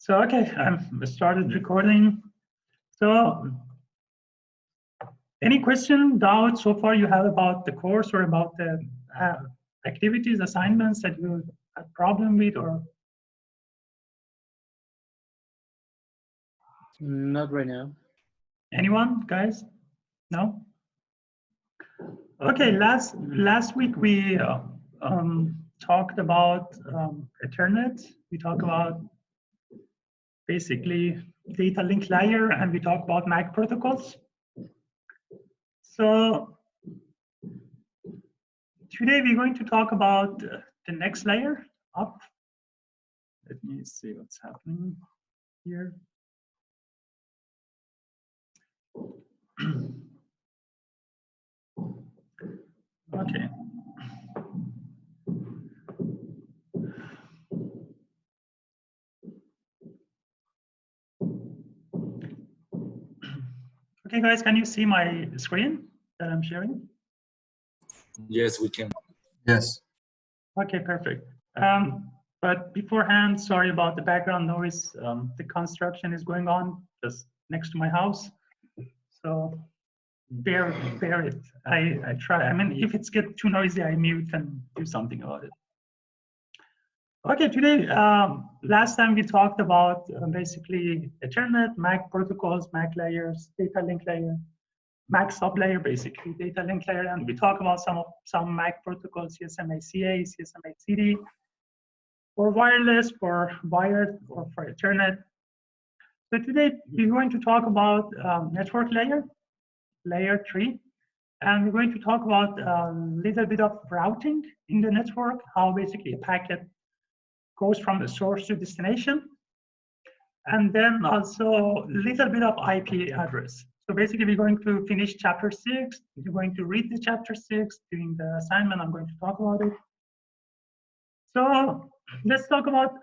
So, okay, I started recording. So, any question, doubts so far you have about the course or about the activities, assignments that you have problem with, or? Not right now. Anyone, guys? No? Okay, last week we talked about Ethernet. We talked about basically data link layer, and we talked about MAC protocols. So today we're going to talk about the next layer up. Let me see what's happening here. Okay. Okay, guys, can you see my screen that I'm sharing? Yes, we can. Yes. Okay, perfect. But beforehand, sorry about the background noise. The construction is going on just next to my house. So bear it. I try. I mean, if it's get too noisy, I mute and do something about it. Okay, today, last time we talked about basically Ethernet, MAC protocols, MAC layers, data link layer, MAC sublayer, basically data link layer, and we talk about some MAC protocols, CSMA-CA, CSMA-CD, for wireless, for wired, or for Ethernet. So today we're going to talk about network layer, layer 3, and we're going to talk about a little bit of routing in the network, how basically a packet goes from the source to destination, and then also a little bit of IP address. So basically we're going to finish chapter 6. You're going to read the chapter 6 during the assignment. I'm going to talk about it. So let's talk about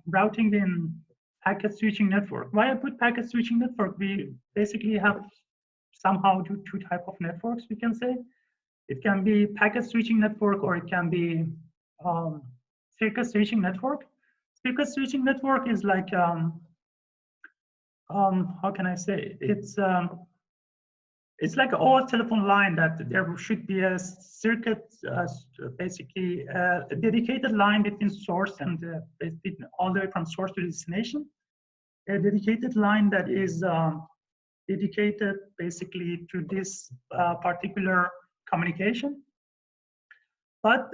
routing in packet switching network. Why I put packet switching network? We basically have somehow two types of networks, we can say. It can be packet switching network, or it can be circuit switching network. Circuit switching network is like how can I say? It's like an old telephone line that there should be a circuit, basically a dedicated line between source and all the way from source to destination. A dedicated line that is dedicated basically to this particular communication. But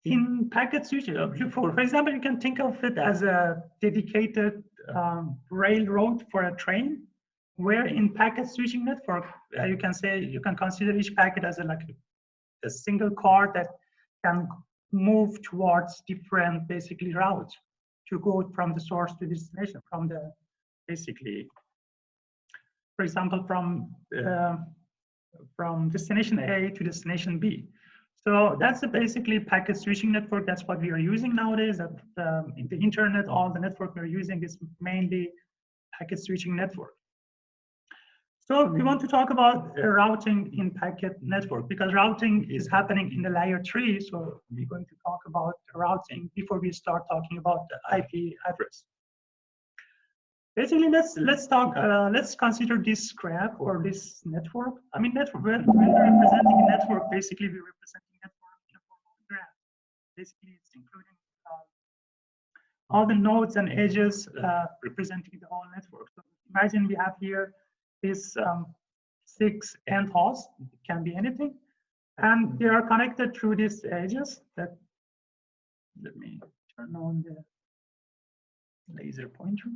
in packet switching, for example, you can think of it as a dedicated railroad for a train, where in packet switching network, you can consider each packet as like a single car that can move towards different basically routes to go from the source to destination, from the basically, for example, from destination A to destination B. So that's basically packet switching network. That's what we are using nowadays. That in the internet, all the network we're using is mainly packet switching network. So we want to talk about routing in packet network, because routing is happening in the layer 3. So we're going to talk about routing before we start talking about the IP address. Basically, let's consider this graph or this network. I mean, network, when we're representing a network, basically we're representing network in a form of graph. Basically, it's including all the nodes and edges representing the whole network. So imagine we have here this 6 end hosts. It can be anything, and they are connected through these edges. That, let me turn on the laser pointer.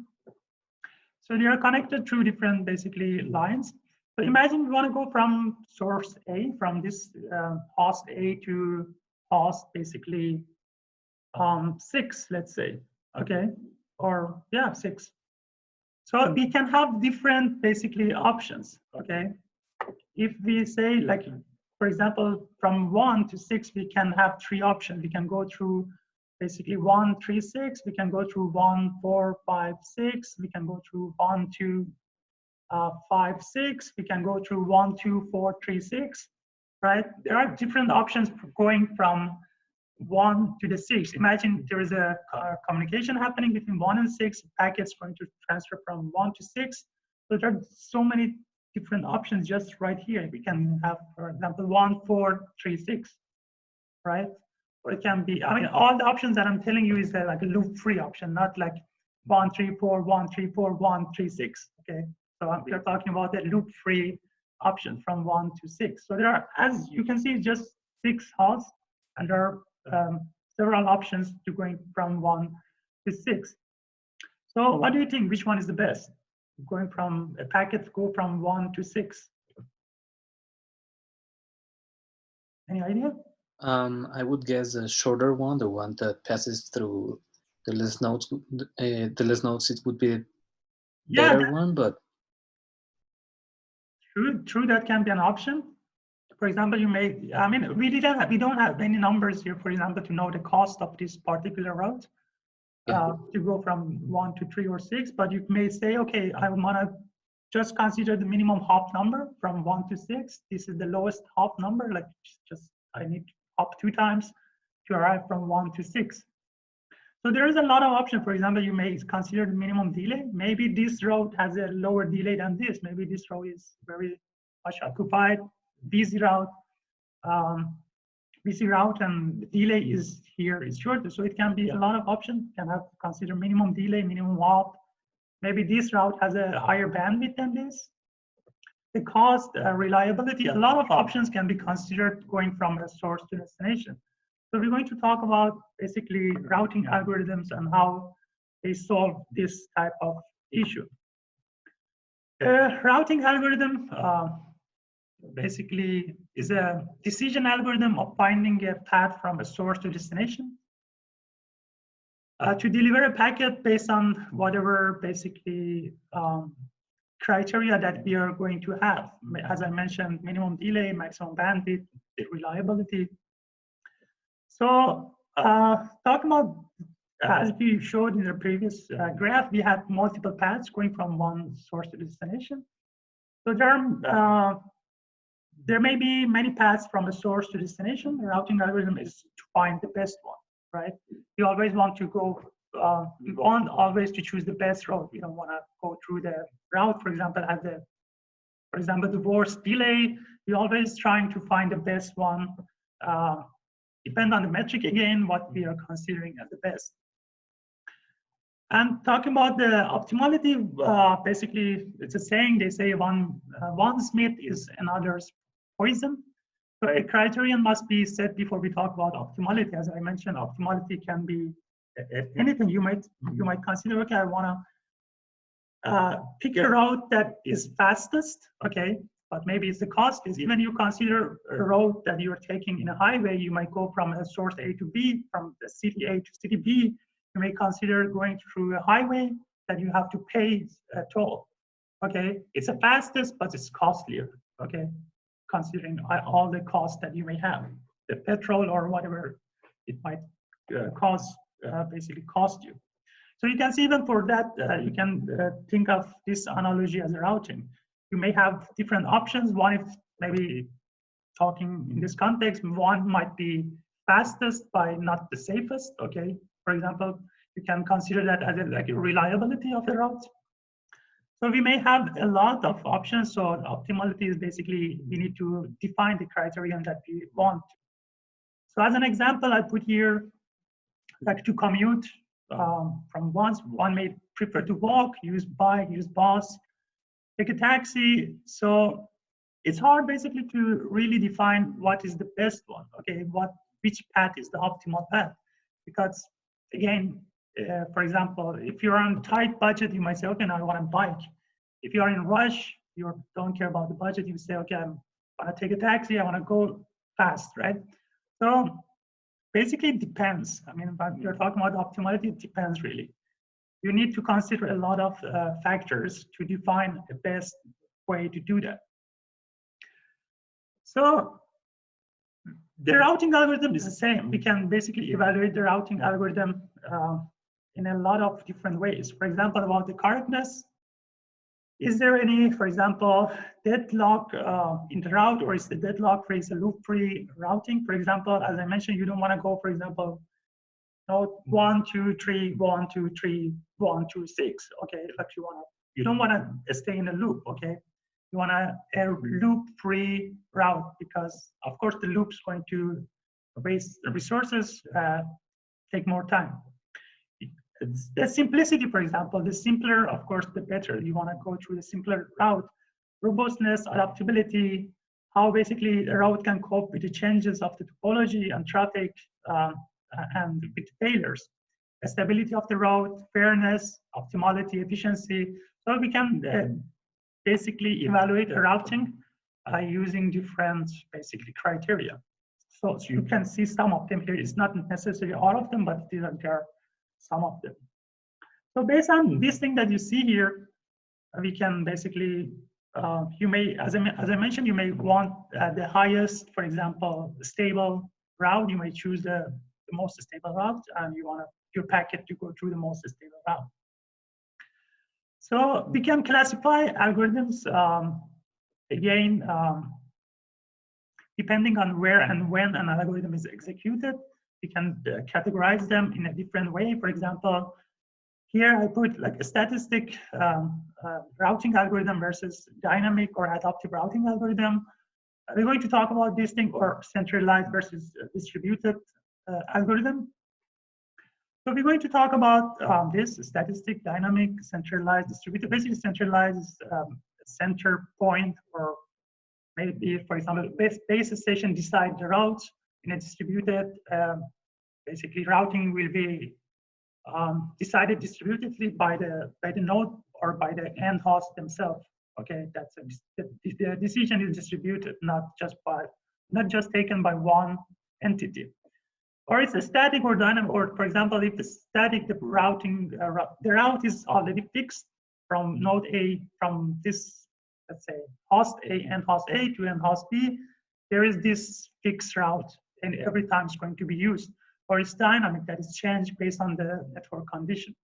So they are connected through different basically lines. So imagine we want to go from source A, from this host A to host basically 6, let's say, okay, or yeah, 6. So we can have different basically options, okay. If we say, like, for example, from 1 to 6, we can have 3 options. We can go through basically 1, 3, 6. We can go through 1, 4, 5, 6. We can go through 1, 2, 5, 6. We can go through 1, 2, 4, 3, 6. Right? There are different options for going from 1 to the 6. Imagine there is a communication happening between 1 and 6. Packets going to transfer from 1 to 6. So there are so many different options just right here. We can have, for example, 1, 4, 3, 6, right? Or it can be, I mean, all the options that I'm telling you is like a loop-free option, not like 1, 3, 4, 1, 3, 4, 1, 3, 6. Okay, so we're talking about a loop-free option from 1 to 6. So there are, as you can see, just 6 halts, and there are several options to going from 1 to 6. So what do you think? Which one is the best? Going from a packet, go from 1 to 6. Any idea? I would guess a shorter one, the one that passes through the less nodes. The less nodes, it would be a better one, but true. That can be an option. For example, you may. I mean, we don't have any numbers here, for example, to know the cost of this particular route to go from 1 to 3 or 6. But you may say, okay, I want to just consider the minimum hop number from 1 to 6. This is the lowest hop number. Like just I need to hop 2 times to arrive from 1 to 6. So there is a lot of options. For example, you may consider the minimum delay. Maybe this route has a lower delay than this. Maybe this route is very much occupied, busy route, and the delay is here is shorter. So it can be a lot of options. You can have to consider minimum delay, minimum hop. Maybe this route has a higher bandwidth than this. The cost, reliability, a lot of options can be considered going from a source to destination. So we're going to talk about basically routing algorithms and how they solve this type of issue. Routing algorithm basically is a decision algorithm of finding a path from a source to destination. To deliver a packet based on whatever basically criteria that we are going to have. As I mentioned, minimum delay, maximum bandwidth, reliability. So talking about, as we showed in the previous graph, we have multiple paths going from one source to destination. So there may be many paths from a source to destination. The routing algorithm is to find the best one, right? You always want to go, you want always to choose the best route. You don't want to go through the route, for example, the worst delay. You're always trying to find the best one. Depend on the metric again, what we are considering as the best. And talking about the optimality, basically it's a saying, they say one Smith is another's poison. So a criterion must be set before we talk about optimality. As I mentioned, optimality can be anything. You might consider, okay, I want to pick a route that is fastest, okay, but maybe it's the cost. Is even you consider a route that you're taking in a highway, you might go from a source A to B, from the city A to city B. You may consider going through a highway that you have to pay a toll. Okay, it's the fastest, but it's costlier. Okay, considering all the costs that you may have, the petrol or whatever it might basically cost you. So you can see even for that, you can think of this analogy as a routing. You may have different options. One, if maybe talking in this context, one might be fastest by not the safest. Okay, for example, you can consider that as like a reliability of the route. So we may have a lot of options. So optimality is basically we need to define the criterion that we want. So as an example, I put here like to commute from one may prefer to walk, use bike, use bus, take a taxi. So it's hard basically to really define what is the best one. Okay, which path is the optimal path? Because again, for example, if you're on a tight budget, you might say, okay, now I want a bike. If you are in a rush, you don't care about the budget, you say, okay, I want to take a taxi, I want to go fast, right? So basically it depends. I mean, if you're talking about optimality, it depends really. You need to consider a lot of factors to define the best way to do that. So the routing algorithm is the same. We can basically evaluate the routing algorithm in a lot of different ways. For example, about the correctness, is there any, for example, deadlock in the route, or is the deadlock free, is a loop-free routing? For example, as I mentioned, you don't want to go, for example, node 1, 2, 3, 1, 2, 3, 1, 2, 6. Okay, like you don't want to stay in a loop. Okay, you want a loop-free route, because of course the loop's going to waste resources, take more time. It's the simplicity, for example, the simpler, of course, the better. You want to go through the simpler route. Robustness, adaptability, how basically a route can cope with the changes of the topology and traffic, and with failures. The stability of the route, fairness, optimality, efficiency. So we can basically evaluate a routing using different basically criteria. So you can see some of them here. It's not necessarily all of them, but there are some of them. So based on this thing that you see here, we can basically, you may, as I mentioned, you may want the highest, for example, stable route. You may choose the most stable route, and you want your packet to go through the most stable route. So we can classify algorithms, again, depending on where and when an algorithm is executed. We can categorize them in a different way. For example, here I put like a statistic routing algorithm versus dynamic or adaptive routing algorithm. We're going to talk about this thing, or centralized versus distributed algorithm. So we're going to talk about this statistic, dynamic, centralized, distributed. Basically, centralized is center point, or maybe, for example, base station decide the route. In a distributed, basically routing will be decided distributedly by the node or by the end host themselves. Okay, that's the decision is distributed, not just taken by one entity. Or it's a static or dynamic, or for example, if it's static, the routing, the route is already fixed from node A, from this, let's say, host A, end host A to end host B. There is this fixed route, and every time it's going to be used. Or it's dynamic, that is changed based on the network condition.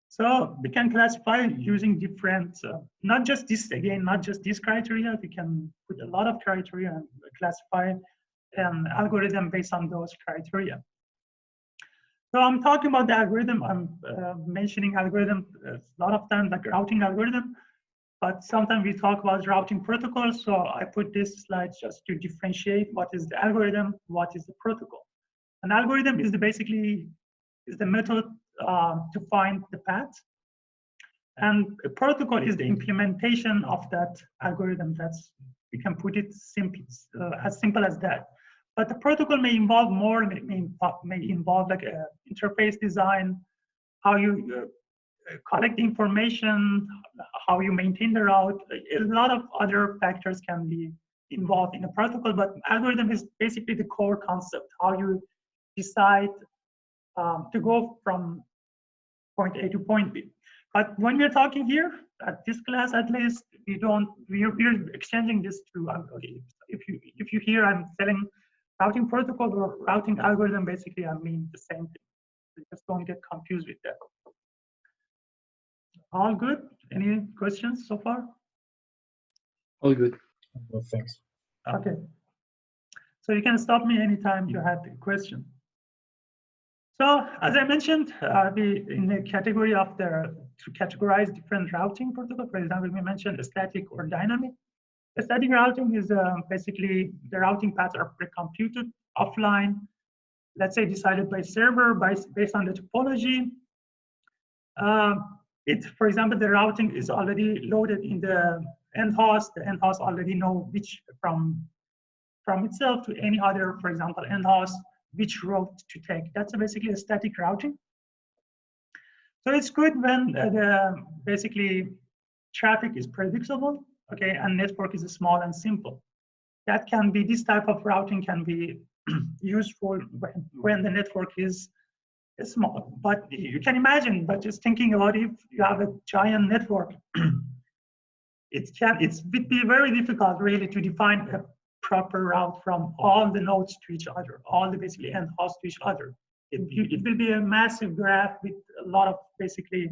So we can classify using different, not just this, again, not just this criteria. We can put a lot of criteria and classify an algorithm based on those criteria. So I'm talking about the algorithm. I'm mentioning algorithm a lot of times, like routing algorithm, but sometimes we talk about routing protocol. So I put this slide just to differentiate what is the algorithm, what is the protocol. An algorithm is basically the method to find the path, and a protocol is the implementation of that algorithm. We can put it as simple as that. But the protocol may involve more. May involve like a interface design, how you collect information, how you maintain the route. A lot of other factors can be involved in a protocol, but algorithm is basically the core concept, how you decide to go from point A to point B. But when we're talking here, at this class at least, we're exchanging this to, if you hear I'm telling routing protocol or routing algorithm, basically I mean the same thing. So just don't get confused with that. All good? Any questions so far? All good. No, thanks. Okay. So you can stop me anytime you have a question. So as I mentioned, in the category of to categorize different routing protocol, for example, we mentioned static or dynamic. The static routing is basically the routing paths are pre-computed offline, let's say decided by server based on the topology. For example, the routing is already loaded in the end host. The end host already know which from itself to any other, for example, end host, which route to take. That's basically a static routing. So it's good when basically traffic is predictable, okay, and network is small and simple. That can be, this type of routing can be useful when the network is small. But you can imagine, but just thinking about if you have a giant network, it would be very difficult really to define a proper route from all the nodes to each other, all the basically end hosts to each other. It will be a massive graph with a lot of basically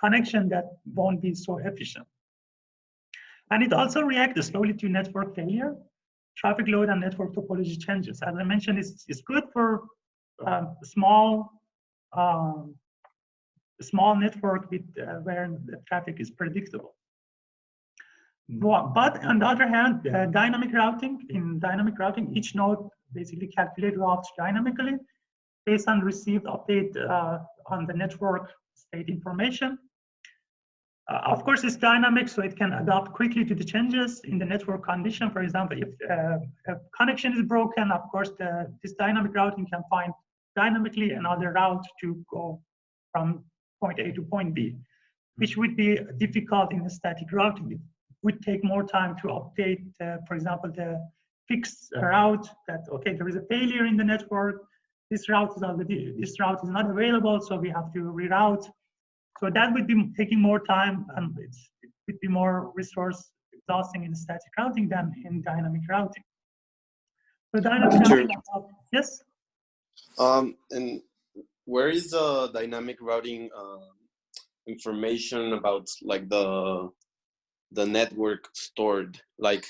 connection that won't be so efficient. And it also reacts slowly to network failure, traffic load, and network topology changes. As I mentioned, it's good for small network with where the traffic is predictable. But on the other hand, dynamic routing, in dynamic routing, each node basically calculates routes dynamically based on received update on the network state information. Of course, it's dynamic, so it can adapt quickly to the changes in the network condition. For example, if a connection is broken, of course, this dynamic routing can find dynamically another route to go from point A to point B, which would be difficult in the static routing. It would take more time to update, for example, the fixed route that, okay, there is a failure in the network. This route is not available, so we have to reroute. So that would be taking more time, and it would be more resource exhausting in static routing than in dynamic routing. So dynamic routing, yes? And where is the dynamic routing information about like the network stored? Like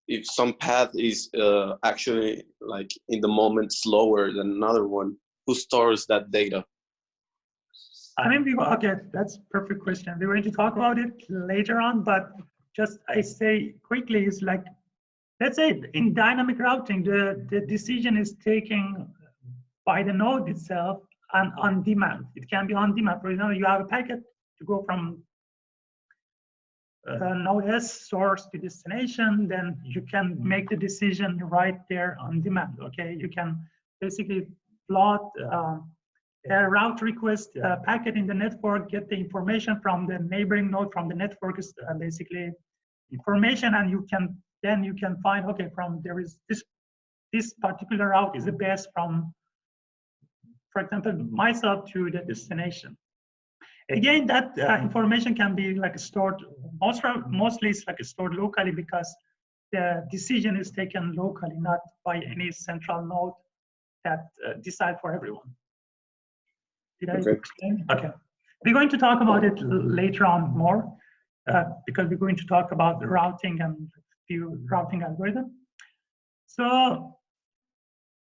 if some path is actually like in the moment slower than another one, who stores that data? I mean, okay, that's a perfect question. We're going to talk about it later on, but just I say quickly is like, let's say in dynamic routing, the decision is taken by the node itself and on demand. It can be on demand. For example, you have a packet to go from node S source to destination, then you can make the decision right there on demand, okay? You can basically plot a route request packet in the network, get the information from the neighboring node from the network is basically information, and you can find, okay, from there is this particular route is the best from, for example, myself to the destination. Again, that information can be like stored, mostly it's like stored locally because the decision is taken locally, not by any central node that decide for everyone. Did I explain? Okay. We're going to talk about it later on more because we're going to talk about the routing and a few routing algorithms. So,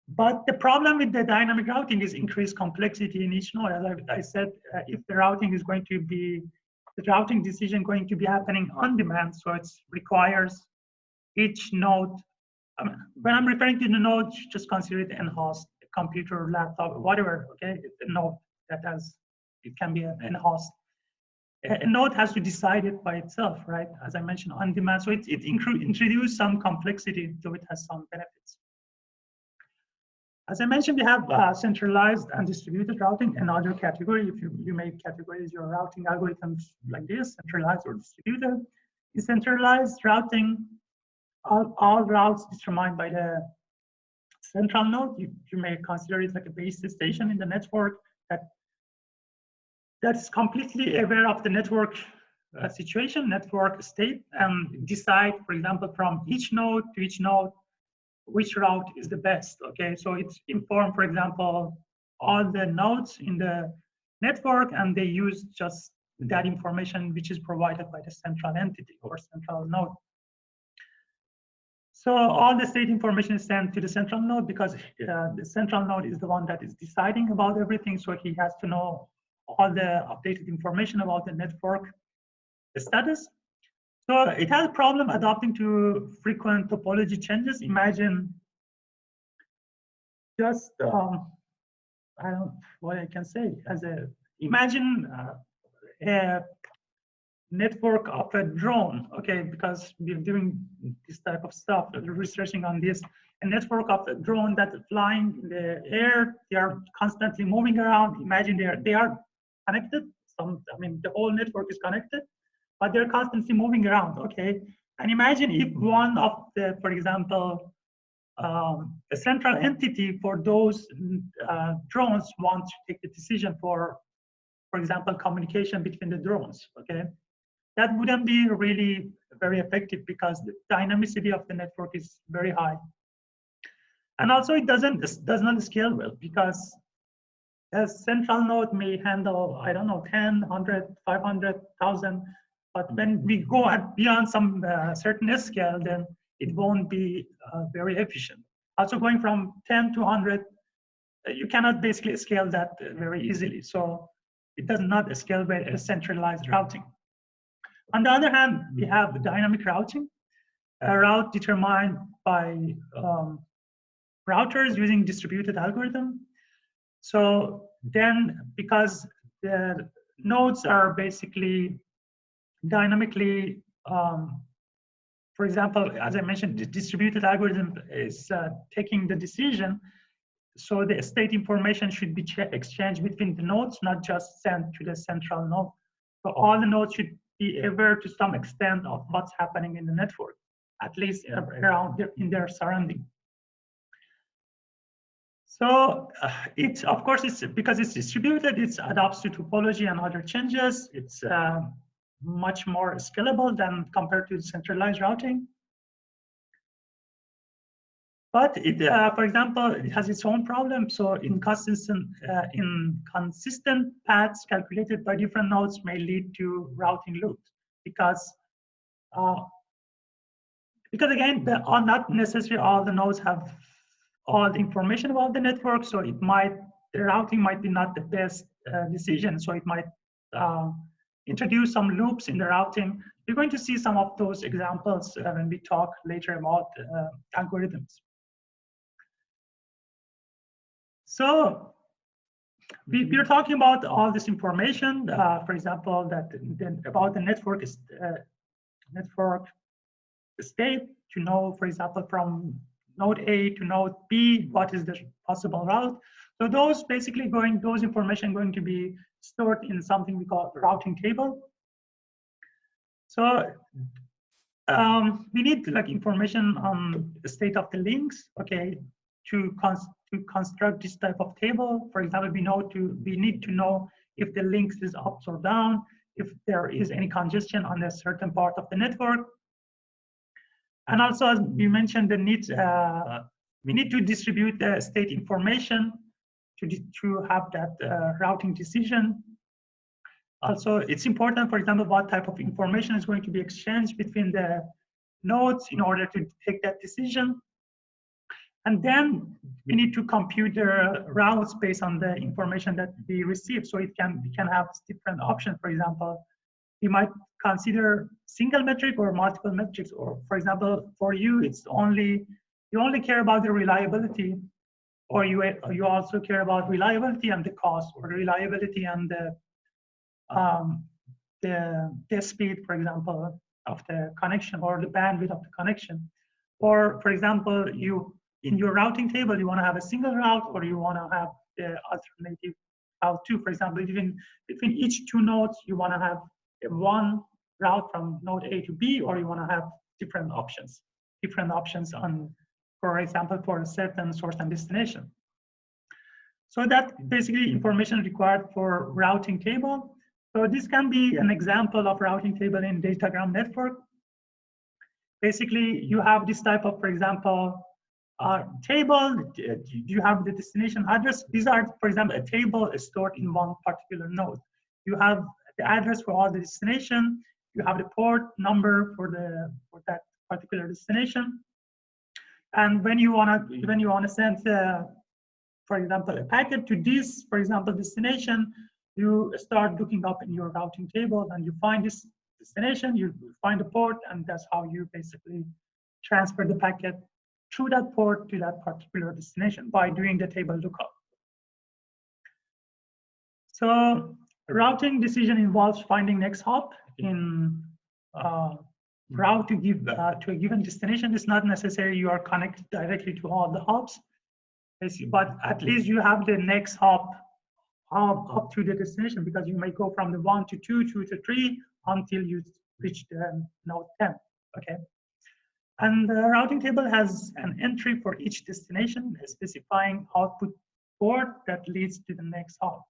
but the problem with the dynamic routing is increased complexity in each node. As I said, if the routing is going to be, the routing decision going to be happening on demand, so it requires each node. When I'm referring to the node, just consider it in-house, computer, laptop, whatever, okay? It's a node that has, it can be an host. A node has to decide it by itself, right? As I mentioned, on demand. So it introduces some complexity, though it has some benefits. As I mentioned, we have centralized and distributed routing, another category. If you make categories, your routing algorithms like this, centralized or distributed. In centralized routing, all routes determined by the central node. You may consider it like a base station in the network that's completely aware of the network situation, network state, and decide, for example, from each node to each node, which route is the best, okay? So it's informed, for example, all the nodes in the network, and they use just that information which is provided by the central entity or central node. So all the state information is sent to the central node because the central node is the one that is deciding about everything. So he has to know all the updated information about the network status. So it has a problem adapting to frequent topology changes. Imagine just, I don't know what I can say, imagine a network of a drone, okay, because we're doing this type of stuff, researching on this, a network of a drone that's flying in the air, they are constantly moving around. Imagine they are connected, I mean, the whole network is connected, but they're constantly moving around, okay? And imagine if one of the, for example, a central entity for those drones wants to take the decision for example, communication between the drones, okay? That wouldn't be really very effective because the dynamicity of the network is very high. And also it does not scale well because a central node may handle, I don't know, 10, 100, 500, 1,000. But when we go beyond some certain scale, then it won't be very efficient. Also going from 10 to 100, you cannot basically scale that very easily. So it does not scale by a centralized routing. On the other hand, we have dynamic routing, a route determined by routers using distributed algorithm. So then, because the nodes are basically dynamically, for example, as I mentioned, the distributed algorithm is taking the decision. So the state information should be exchanged between the nodes, not just sent to the central node. So all the nodes should be aware to some extent of what's happening in the network, at least around in their surrounding. So it's, of course, it's because it's distributed, it adapts to topology and other changes. It's much more scalable than compared to centralized routing. But it, for example, it has its own problem. So inconsistent paths calculated by different nodes may lead to routing loops because again, not necessarily all the nodes have all the information about the network. So it might, the routing might be not the best decision. So it might introduce some loops in the routing. We're going to see some of those examples when we talk later about algorithms. So we're talking about all this information, for example, about the network state, to know, for example, from node A to node B, what is the possible route. So those basically those information going to be stored in something we call routing table. So we need like information on the state of the links, okay, to construct this type of table. For example, we need to know if the links is up or down, if there is any congestion on a certain part of the network. And also, as we mentioned, we need to distribute the state information to have that routing decision. Also, it's important, for example, what type of information is going to be exchanged between the nodes in order to take that decision. And then we need to compute the routes based on the information that we receive. So we can have different options. For example, we might consider single metric or multiple metrics. Or for example, for you, it's you only care about the reliability, or you also care about reliability and the cost, or reliability and the speed, for example, of the connection, or the bandwidth of the connection. Or for example, in your routing table, you want to have a single route, or you want to have the alternative route too. For example, between each two nodes, you want to have one route from node A to B, or you want to have different options on, for example, for a certain source and destination. So that basically information required for routing table. So this can be an example of routing table in datagram network. Basically, you have this type of, for example, table. You have the destination address. These are, for example, a table is stored in one particular node. You have the address for all the destination. You have the port number for that particular destination. And when you want to send, for example, a packet to this, for example, destination, you start looking up in your routing table, and you find this destination. You find the port, and that's how you basically transfer the packet through that port to that particular destination by doing the table lookup. So routing decision involves finding next hop in route to give to a given destination. It's not necessary you are connected directly to all the hops, but at least you have the next hop up to the destination, because you may go from the 1 to 2, 2 to 3 until you reach the node 10. Okay. And the routing table has an entry for each destination specifying output port that leads to the next hop.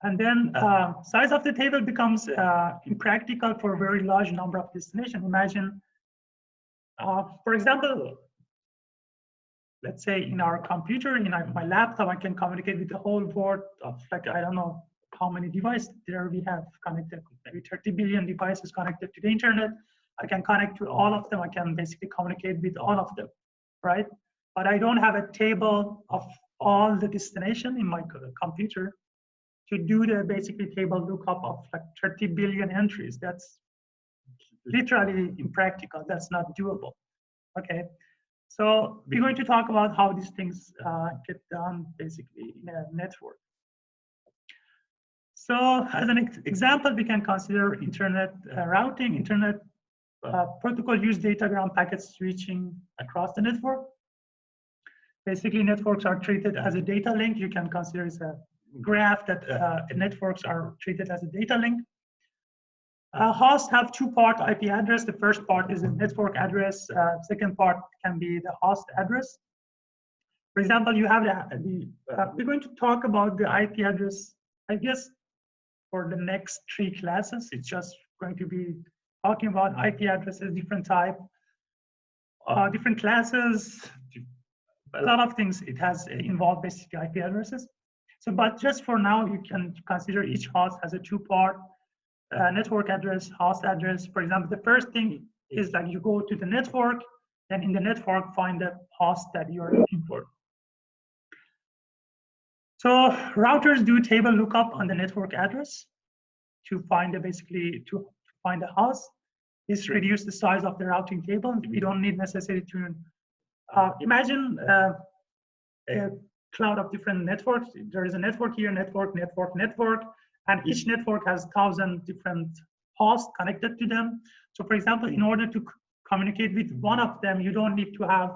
And then size of the table becomes impractical for a very large number of destinations. Imagine, for example, let's say in our computer, in my laptop, I can communicate with the whole world of like, I don't know how many devices there we have connected, maybe 30 billion devices connected to the internet. I can connect to all of them. I can basically communicate with all of them, right? But I don't have a table of all the destination in my computer to do the basically table lookup of like 30 billion entries. That's literally impractical. That's not doable. Okay, so we're going to talk about how these things get done basically in a network. So as an example, we can consider internet routing. Internet protocol use datagram packet switching across the network. Basically, networks are treated as a data link. You can consider it a graph that networks are treated as a data link. Hosts have two-part IP address. The first part is the network address. Second part can be the host address. For example, you have we're going to talk about the IP address, I guess, for the next 3 classes. It's just going to be talking about IP addresses, different type, different classes, a lot of things it has involved basic IP addresses. So, but just for now, you can consider each host as a two-part network address, host address. For example, the first thing is that you go to the network, and in the network find the host that you're looking for. So routers do table lookup on the network address to find to find the host. This reduces the size of the routing table. We don't need necessarily to imagine a cloud of different networks. There is a network here, network, and each network has 1,000 different hosts connected to them. So for example, in order to communicate with one of them, you don't need to have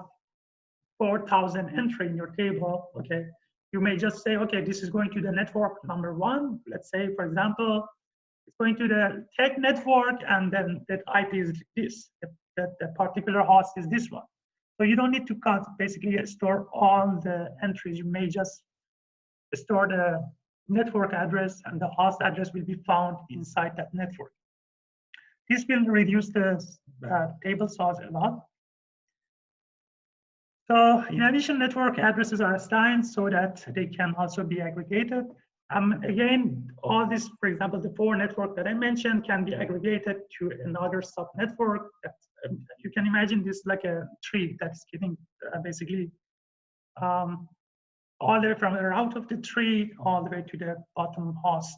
4,000 entry in your table, okay? You may just say, okay, this is going to the network number 1. Let's say, for example, it's going to the tech network, and then that IP is this, that particular host is this one. So you don't need to basically store all the entries. You may just store the network address, and the host address will be found inside that network. This will reduce the table size a lot. So in addition, network addresses are assigned so that they can also be aggregated. Again, all this, for example, the 4 network that I mentioned can be aggregated to another subnetwork. You can imagine this like a tree that's giving basically all the way from the root of the tree all the way to the bottom host.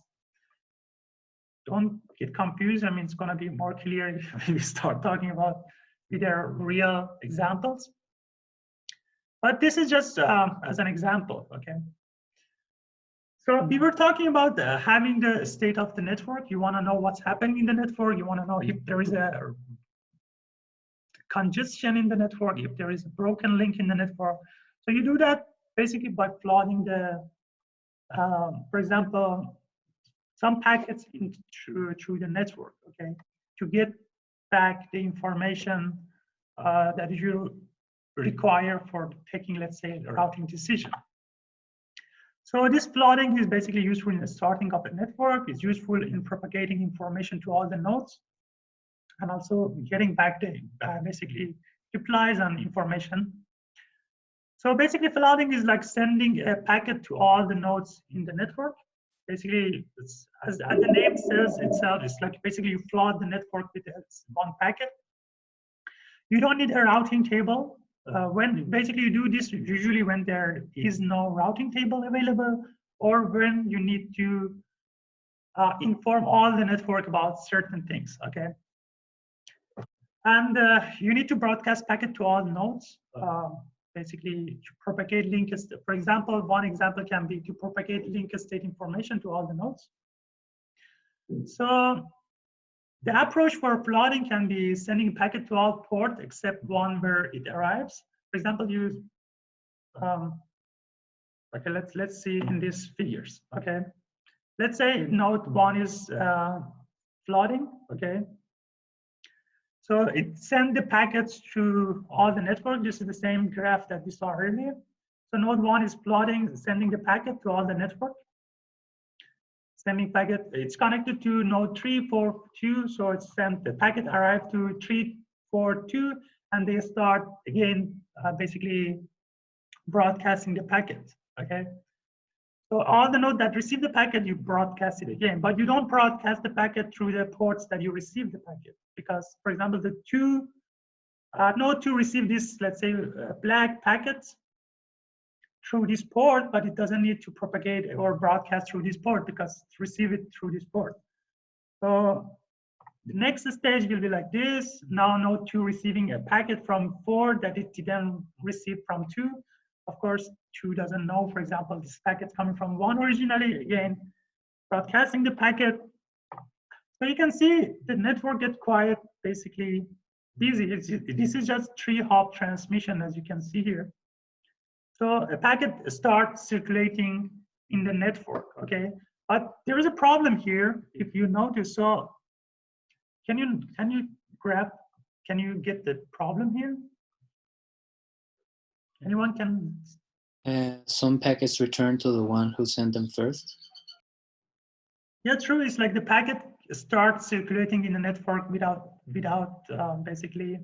Don't get confused. I mean, it's going to be more clear if we start talking about with their real examples. But this is just as an example, okay? So we were talking about having the state of the network. You want to know what's happening in the network. You want to know if there is a congestion in the network, if there is a broken link in the network. So you do that basically by plotting the, for example, some packets through the network, okay, to get back the information that you require for taking, let's say, a routing decision. So this plotting is basically useful in the starting of a network. It's useful in propagating information to all the nodes, and also getting back the basically replies and information. So basically, plotting is like sending a packet to all the nodes in the network. Basically, it's, as the name says itself, it's like basically you plot the network with one packet. You don't need a routing table. When basically you do this usually when there is no routing table available, or when you need to inform all the network about certain things, okay? And you need to broadcast packet to all nodes, basically to propagate link. For example, one example can be to propagate link state information to all the nodes. So the approach for plotting can be sending packet to all ports except one where it arrives. For example, you okay, let's see in these figures. Okay, let's say node 1 is flooding. Okay, so it sends the packets to all the network. This is the same graph that we saw earlier. So node 1 is plotting, sending the packet to all the network. Sending packet, it's connected to node 342, so it's sent, the packet arrived to 342, and they start again basically broadcasting the packet, okay? So all the nodes that receive the packet, you broadcast it again, but you don't broadcast the packet through the ports that you receive the packet, because, for example, the node 2 receive this, let's say, black packet through this port, but it doesn't need to propagate or broadcast through this port because it's receive it through this port. So the next stage will be like this. Now node 2 receiving a packet from 4 that it didn't receive from 2. Of course, 2 doesn't know, for example, this packet's coming from 1 originally. Again, broadcasting the packet. So you can see the network get quite basically busy. This is just 3-hop transmission, as you can see here. So a packet starts circulating in the network, okay? But there is a problem here, if you notice. So can you get the problem here? Anyone can? Some packets return to the one who sent them first. Yeah, true. It's like the packet starts circulating in the network without basically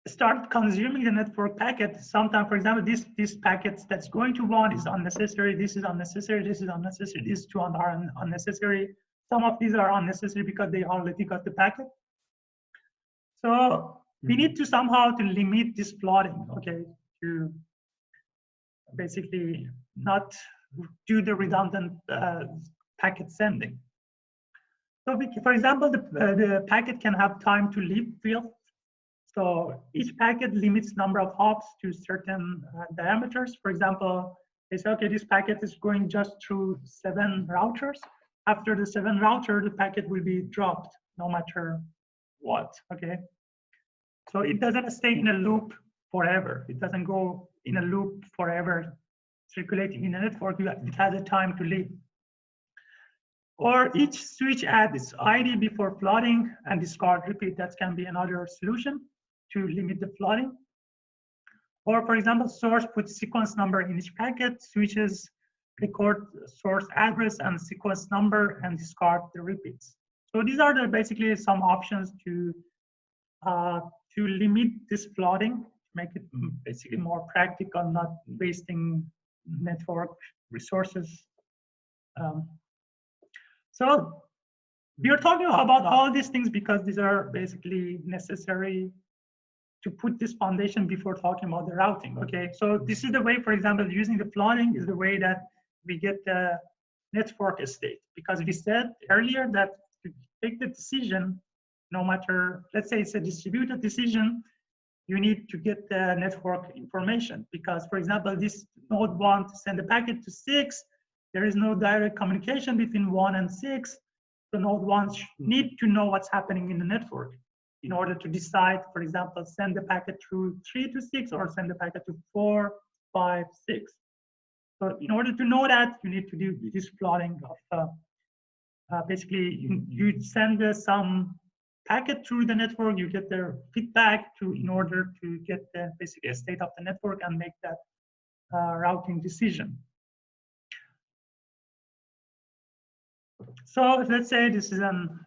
start consuming the network packet. Sometimes, for example, these packets that's going to one is unnecessary. This is unnecessary. This is unnecessary. These two are unnecessary. Some of these are unnecessary because they already got the packet. So we need to somehow to limit this flooding, okay, to basically not do the redundant packet sending. So for example, the packet can have time to live field. So each packet limits number of hops to certain diameters. For example, they say, okay, this packet is going just through 7 routers. After the 7th router, the packet will be dropped no matter what, okay? So it doesn't stay in a loop forever. It doesn't go in a loop forever circulating in the network. It has a time to live. Or each switch adds its ID before flooding and discard repeat. That can be another solution to limit the flooding. Or for example, source puts sequence number in each packet, switches record source address and sequence number and discard the repeats. So these are basically some options to limit this flooding, make it basically more practical, not wasting network resources. So we are talking about all these things because these are basically necessary to put this foundation before talking about the routing, okay? So this is the way, for example, using the flooding is the way that we get the network state, because we said earlier that to take the decision, no matter, let's say it's a distributed decision, you need to get the network information, because for example, this node 1 to send a packet to 6, there is no direct communication between 1 and 6. So node 1 need to know what's happening in the network in order to decide, for example, send the packet through 3 to 6 or send the packet to 4, 5, 6. So in order to know that, you need to do this plotting of basically you send some packet through the network, you get their feedback in order to get the basically a state of the network and make that routing decision. So let's say this is an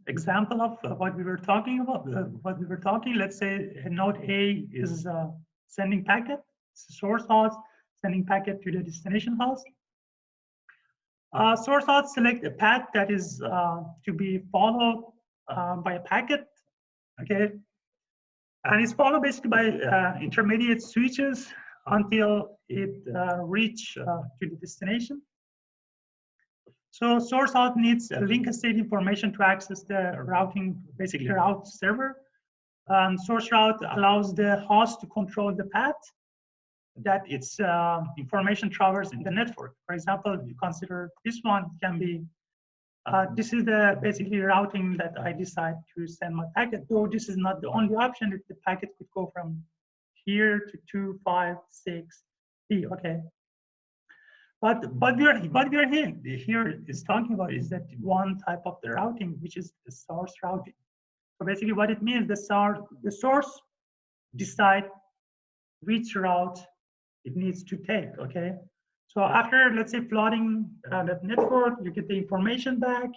example of what we were talking about. Let's say node A is sending packet, it's a source host, sending packet to the destination host. Source host select a path that is to be followed by a packet, okay? And it's followed basically by intermediate switches until it reach to the destination. So source host needs a link state information to access the routing, basically route server. And source route allows the host to control the path that its information travels in the network. For example, you consider this one can be, this is the basically routing that I decide to send my packet, though this is not the only option. The packet could go from here to 2, 5, 6, B, okay. But we are here is talking about is that one type of the routing, which is the source routing. So basically what it means, the source decide which route it needs to take, okay? So after, let's say, plotting that network, you get the information back,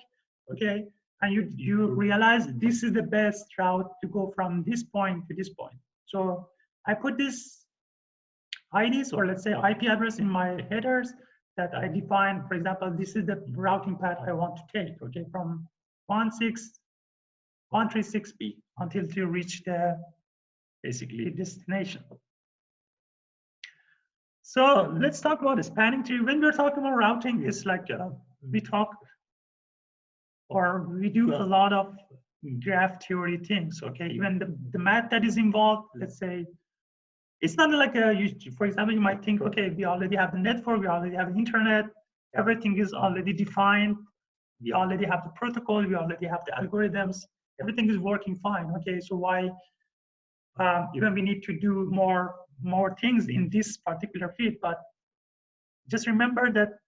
okay? And you realize this is the best route to go from this point to this point. So I put this IDs, or let's say IP address in my headers that I define. For example, this is the routing path I want to take, okay, from 136B until to reach the basically destination. So let's talk about the spanning tree. When we're talking about routing, it's like we talk or we do a lot of graph theory things, okay? Even the math that is involved, let's say, it's not like for example, you might think, okay, we already have the network, we already have the internet, everything is already defined, we already have the protocol, we already have the algorithms, everything is working fine, okay? So why even we need to do more things in this particular field? But just remember that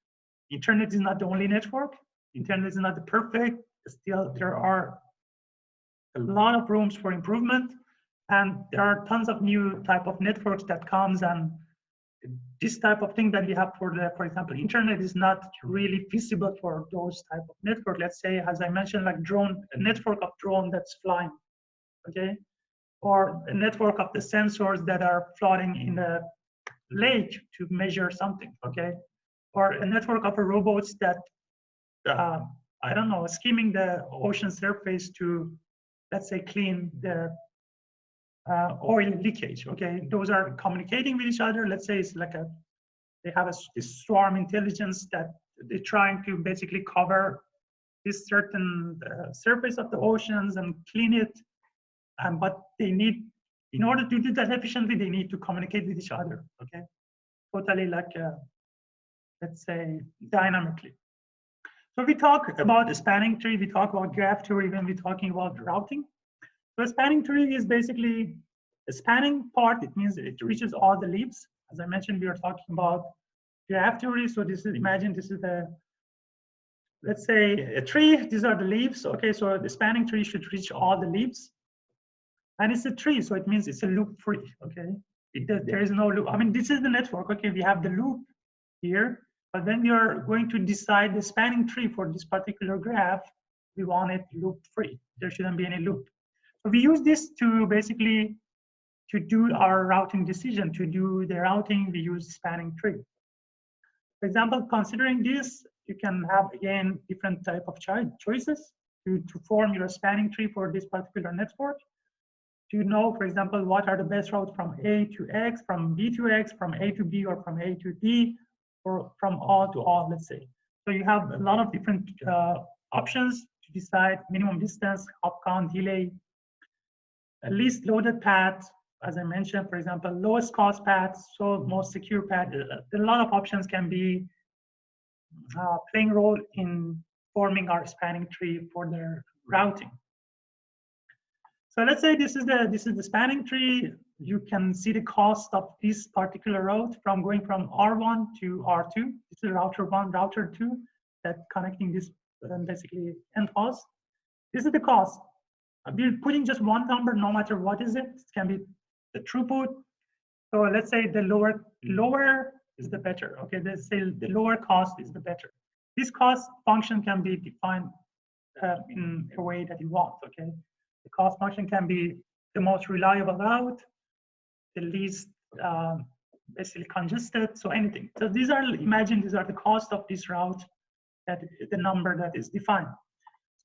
internet is not the only network. Internet is not the perfect. Still, there are a lot of rooms for improvement, and there are tons of new type of networks that comes, and this type of thing that we have for example, internet is not really feasible for those type of network. Let's say, as I mentioned, like a network of drone that's flying, okay, or a network of the sensors that are floating in a lake to measure something, okay, or a network of robots that I don't know, skimming the ocean surface to, let's say, clean the oil leakage, okay? Those are communicating with each other. Let's say it's like they have this swarm intelligence that they're trying to basically cover this certain surface of the oceans and clean it. But they need, in order to do that efficiently, they need to communicate with each other, okay? Totally like, let's say, dynamically. So we talk about a spanning tree, we talk about graph theory when we're talking about routing. So a spanning tree is basically a spanning part. It means it reaches all the leaves. As I mentioned, we are talking about graph theory. So this is, imagine this is let's say a tree. These are the leaves. Okay, so the spanning tree should reach all the leaves. And it's a tree, so it means it's a loop free. Okay, there is no loop. I mean, this is the network. Okay, we have the loop here. But when we are going to decide the spanning tree for this particular graph, we want it loop free. There shouldn't be any loop. So we use this to basically to do our routing decision. To do the routing, we use spanning tree. For example, considering this, you can have again different type of choices to form your spanning tree for this particular network. To know, for example, what are the best routes from A to X, from B to X, from A to B, or from A to D, or from all to all, let's say. So you have a lot of different options to decide minimum distance, hop count, delay, least loaded path, as I mentioned, for example, lowest cost path, so most secure path. A lot of options can be playing a role in forming our spanning tree for their routing. So let's say this is the spanning tree. You can see the cost of this particular route from going from R1 to R2. This is router 1, router 2, that connecting this basically end host. This is the cost. We're putting just one number, no matter what is it. It can be the throughput. So let's say the lower is the better. Okay, let's say the lower cost is the better. This cost function can be defined in a way that you want. Okay, the cost function can be the most reliable route, the least basically congested, so anything. So these are, imagine these are the cost of this route, that the number that is defined.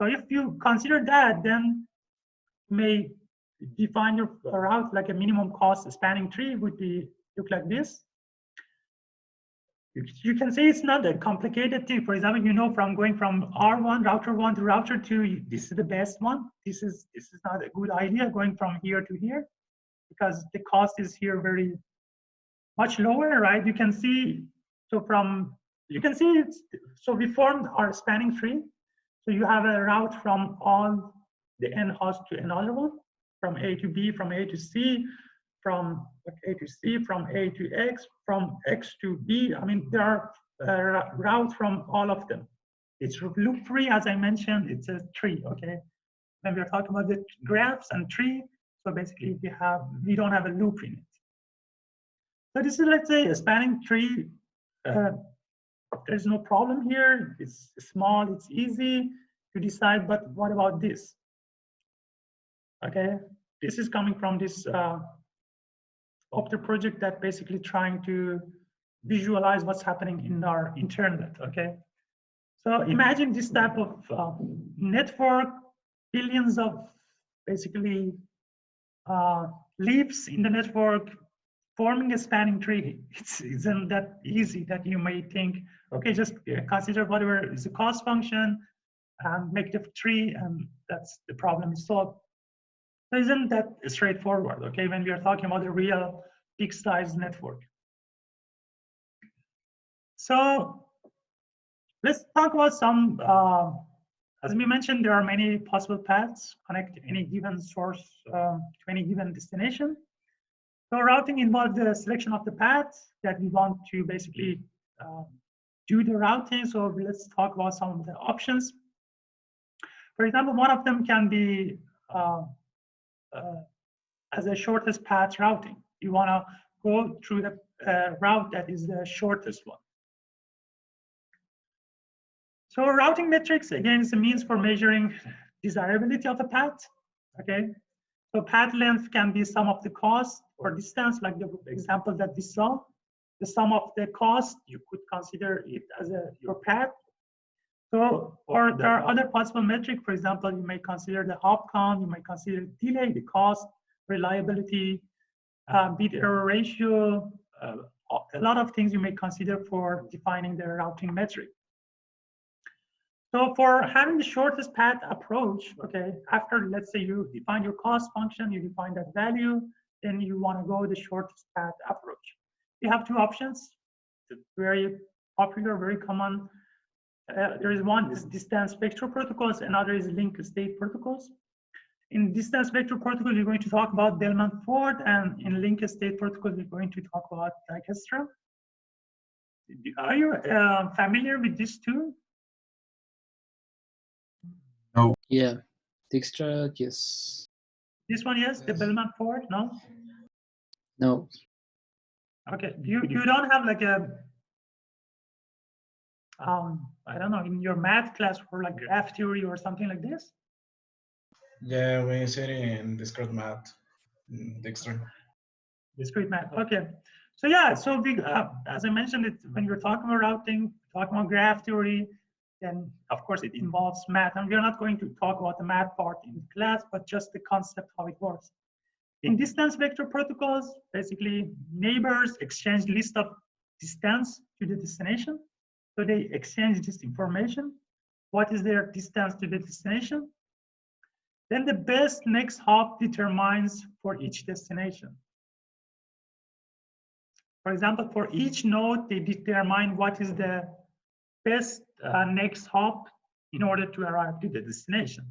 So if you consider that, then may define your route like a minimum cost spanning tree would be look like this. You can say it's not a complicated thing. For example, you know, from going from R1, router 1 to router 2, this is the best one. This is not a good idea going from here to here, because the cost is here very much lower, right? You can see, so so we formed our spanning tree. So you have a route from all the end host to another one, from A to B, from A to C, from A to C, from A to X, from X to B. I mean, there are routes from all of them. It's loop free, as I mentioned, it's a tree, okay? When we're talking about the graphs and tree, so basically we don't have a loop in it. So this is, let's say, a spanning tree. There's no problem here. It's small, it's easy to decide, but what about this? Okay, this is coming from this of the project that basically trying to visualize what's happening in our internet, okay? So imagine this type of network, billions of basically leaves in the network forming a spanning tree. It isn't that easy that you may think, okay, just consider whatever is the cost function and make the tree, and that's the problem is solved. So isn't that straightforward, okay, when we are talking about a real big size network. So let's talk about some, as we mentioned, there are many possible paths connect any given source to any given destination. So routing involves the selection of the paths that we want to basically do the routing. So let's talk about some of the options. For example, one of them can be as a shortest path routing. You want to go through the route that is the shortest one. So routing metrics, again, is a means for measuring desirability of a path, okay? So path length can be sum of the cost or distance, like the example that we saw. The sum of the cost, you could consider it as your path. So, or there are other possible metrics. For example, you may consider the hop count, you might consider delay, the cost, reliability, bit error ratio, a lot of things you may consider for defining the routing metric. So for having the shortest path approach, okay, after let's say you define your cost function, you define that value, then you want to go the shortest path approach. You have two options, very popular, very common. There is one is distance vector protocols, another is link state protocols. In distance vector protocol, you're going to talk about Bellman-Ford, and in link state protocol, we're going to talk about Dijkstra. Are you familiar with these two? No. Yeah, Dijkstra, yes. This one, yes. The Bellman-Ford, no? No. Okay. You don't have like a I don't know, in your math class for like graph theory or something like this? Yeah, we see it in discrete math, Dijkstra. Discrete math. Okay. So yeah, so we, as I mentioned, it when you're talking about routing, talking about graph theory, then of course it involves math, and we're not going to talk about the math part in class, but just the concept how it works. In distance vector protocols, basically neighbors exchange list of distance to the destination. So they exchange this information. What is their distance to the destination? Then the best next hop determines for each destination. For example, for each node, they determine what is the best next hop in order to arrive to the destination.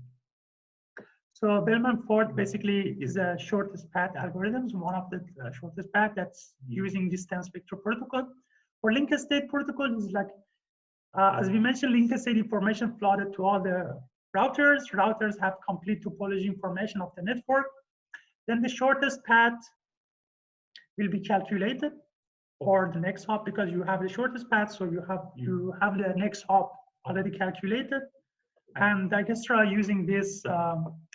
So Bellman-Ford basically is a shortest path algorithms, one of the shortest path that's using distance vector protocol. For link state protocol is like, as we mentioned, link state information flooded to all the routers. Routers have complete topology information of the network. Then the shortest path will be calculated, or the next hop, because you have the shortest path, so you have the next hop already calculated. And Dijkstra using this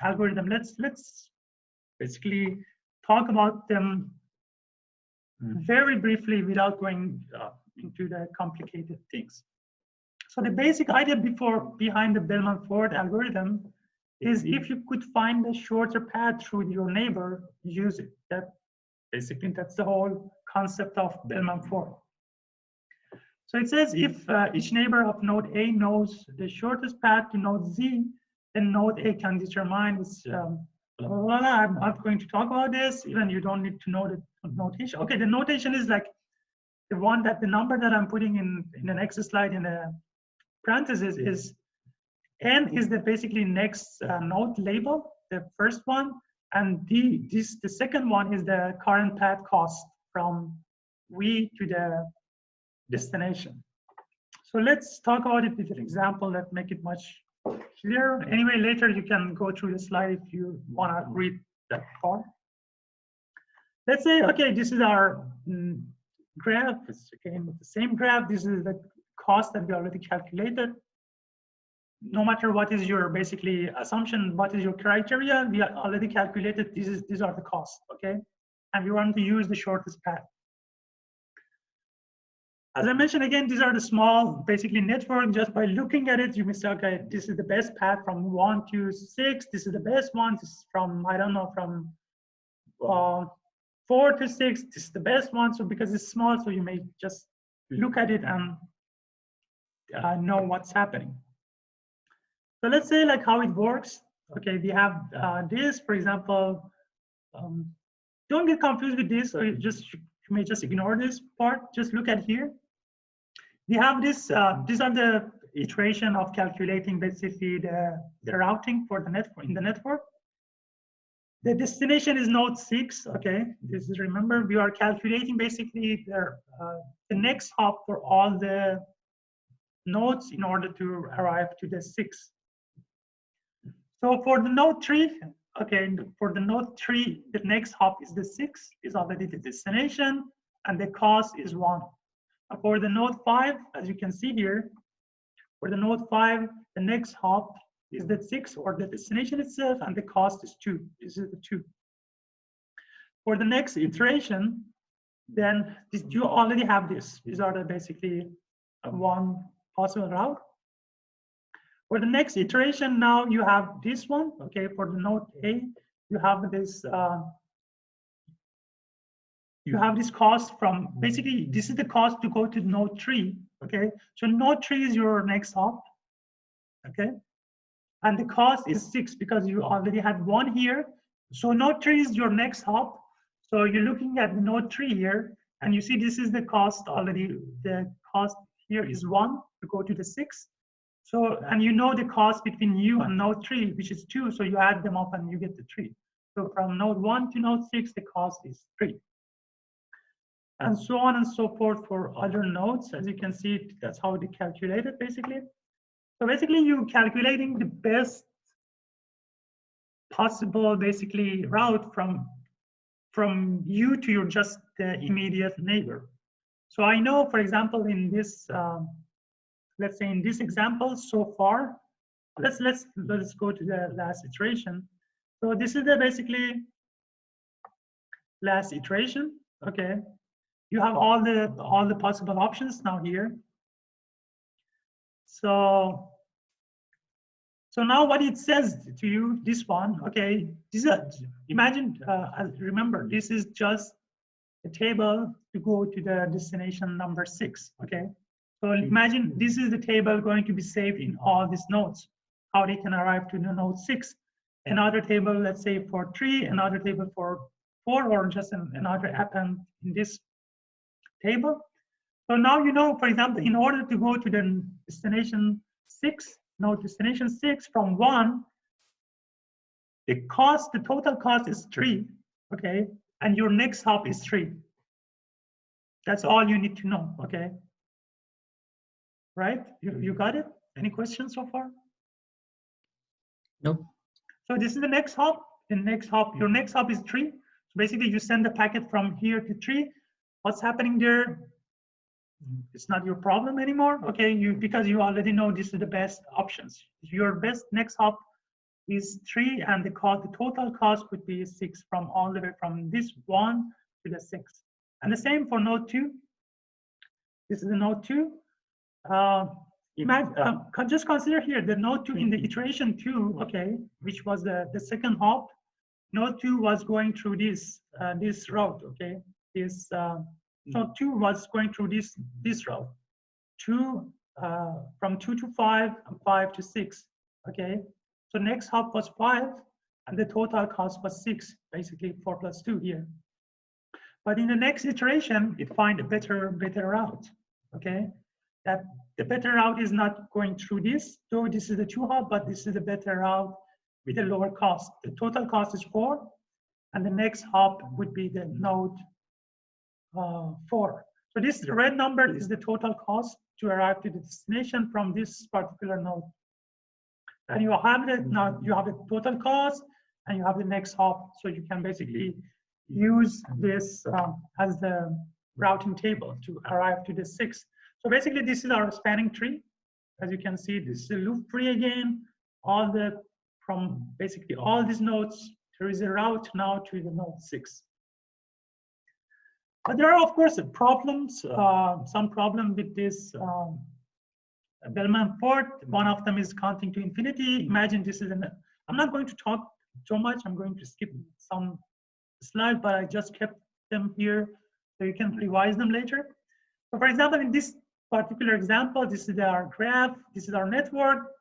algorithm, let's basically talk about them very briefly without going into the complicated things. So the basic idea behind the Bellman-Ford algorithm is if you could find a shorter path through your neighbor, use it. That's the whole concept of Bellman-Ford. So it says if each neighbor of node A knows the shortest path to node Z, then node A can determine this, blah, blah, blah. I'm not going to talk about this, even you don't need to know the notation. Okay, the notation is like the one that the number that I'm putting in the next slide in the parentheses is N is the basically next node label, the first one, and the second one is the current path cost from V to the destination. So let's talk about it with an example that make it much clearer. Anyway, later you can go through the slide if you want to read that part. Let's say, okay, this is our graph. It's again the same graph. This is the cost that we already calculated. No matter what is your basically assumption, what is your criteria, we already calculated these are the costs, okay? and we want to use the shortest path. As I mentioned again, these are the small, basically network. Just by looking at it, you may say, okay, this is the best path from 1 to 6. This is the best one. This is from, I don't know, from 4 to 6. This is the best one. So because it's small, so you may just look at it and know what's happening. So let's say like how it works. Okay, we have this, for example. Don't get confused with this, or you may just ignore this part. Just look at here. We have this, these are the iteration of calculating basically the routing for the network in the network. The destination is node 6, okay? This is, remember, we are calculating basically the next hop for all the nodes in order to arrive to the 6. So for the node 3, okay, for the node 3, the next hop is the 6, is already the destination, and the cost is 1. For the node 5, as you can see here, for the node 5, the next hop is the 6 or the destination itself, and the cost is 2. This is the 2. For the next iteration, then you already have this. These are the basically one possible route. For the next iteration, now you have this one. Okay, for the node A, you have this. You have this cost from, basically, this is the cost to go to node 3, okay? So node 3 is your next hop, okay? And the cost is 6 because you already had 1 here. So node 3 is your next hop. So you're looking at node 3 here, and you see this is the cost already. The cost here is 1 to go to the 6. So, and you know the cost between you and node 3, which is 2, so you add them up and you get the 3. So from node 1 to node 6, the cost is 3. And so on and so forth for other nodes. As you can see, that's how they calculate it basically. So basically you're calculating the best possible basically route from you to your just immediate neighbor. So I know, for example, in this, let's say in this example so far, let's go to the last iteration. So this is the basically last iteration, okay? You have all the possible options now here. So now what it says to you, this one, okay, this is imagine, remember, this is just a table to go to the destination number 6, okay? So imagine this is the table going to be saved in all these nodes, how they can arrive to the node 6. Another table, let's say for 3, another table for 4, or just another append in this table. So now you know, for example, in order to go to the destination 6, node destination 6 from 1, the total cost is 3, okay? And your next hop is 3. That's all you need to know, okay? Right? You got it? Any questions so far? Nope. So this is the next hop. The next hop, your next hop is 3. So basically you send the packet from here to 3. What's happening there? It's not your problem anymore, okay? Because you already know this is the best options. Your best next hop is 3, and the total cost would be 6 from all the way from this 1 to the 6. And the same for node 2. This is the node 2. Just consider here the node 2 in the iteration 2, okay, which was the second hop. Node 2 was going through this route, okay? So 2 was going through this route. 2 from 2 to 5 and 5 to 6, okay? So next hop was 5, and the total cost was 6, basically 4 plus 2 here. But in the next iteration, it find a better route, okay? That the better route is not going through this, though this is the 2 hop, but this is a better route with a lower cost. The total cost is 4, and the next hop would be the node 4. So this red number is the total cost to arrive to the destination from this particular node. And you have now you have the total cost, and you have the next hop. So you can basically use this as the routing table to arrive to the 6. So basically, this is our spanning tree. As you can see, this is a loop tree again. From basically all these nodes, there is a route now to the node 6. But there are, of course, problems, some problem with this Bellman-Ford. One of them is counting to infinity. Imagine this is I'm not going to talk so much. I'm going to skip some slides, but I just kept them here so you can revise them later. So for example, in this particular example, this is our graph, this is our network.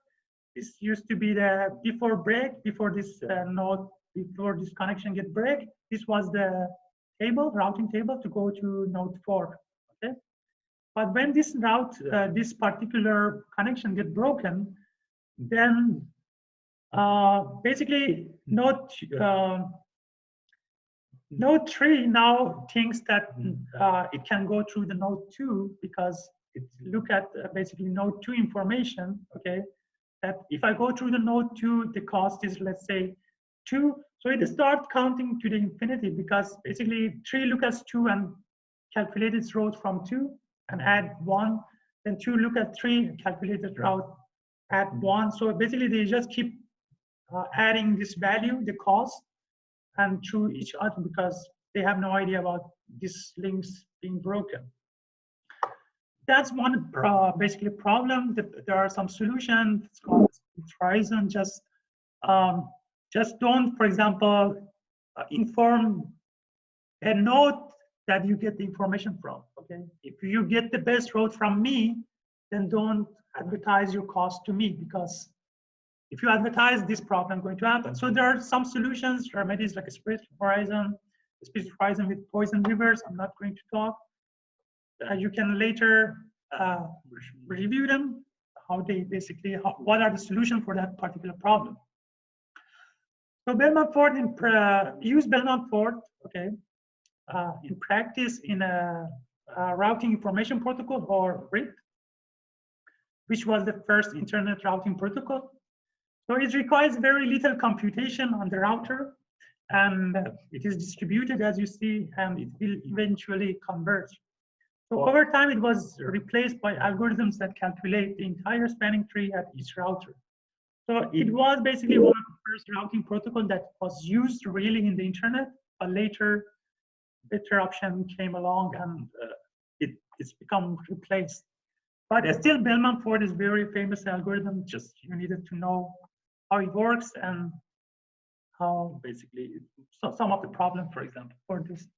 This used to be the before break, before this node, before this connection get break. This was the table, routing table to go to node 4, okay? But when this route, this particular connection get broken, then basically node 3 now thinks that it can go through the node 2 because it look at basically node 2 information, okay? That if I go through the node 2, the cost is, let's say, 2. So it starts counting to the infinity because basically 3 look at 2 and calculate its route from 2 and add 1. Then 2 look at 3 and calculate the route, add 1. So basically they just keep adding this value, the cost, and through each other because they have no idea about these links being broken. That's one basically problem. There are some solutions. It's called horizon. Just don't, for example, inform a node that you get the information from. Okay, if you get the best route from me, then don't advertise your cost to me because if you advertise, this problem going to happen. So there are some solutions, remedies like a split horizon with poison rivers. I'm not going to talk. You can later review them, how they basically, what are the solutions for that particular problem. So Bellman-Ford, use Bellman-Ford, okay, in practice in a routing information protocol or RIP, which was the first internet routing protocol. So it requires very little computation on the router, and it is distributed as you see, and it will eventually converge. So over time, it was replaced by algorithms that calculate the entire spanning tree at each router. So it was basically one of the first routing protocol that was used really in the internet, but later better option came along and it's become replaced. But still, Bellman-Ford is very famous algorithm. Just you needed to know how it works and how basically some of the problem, for example, for this.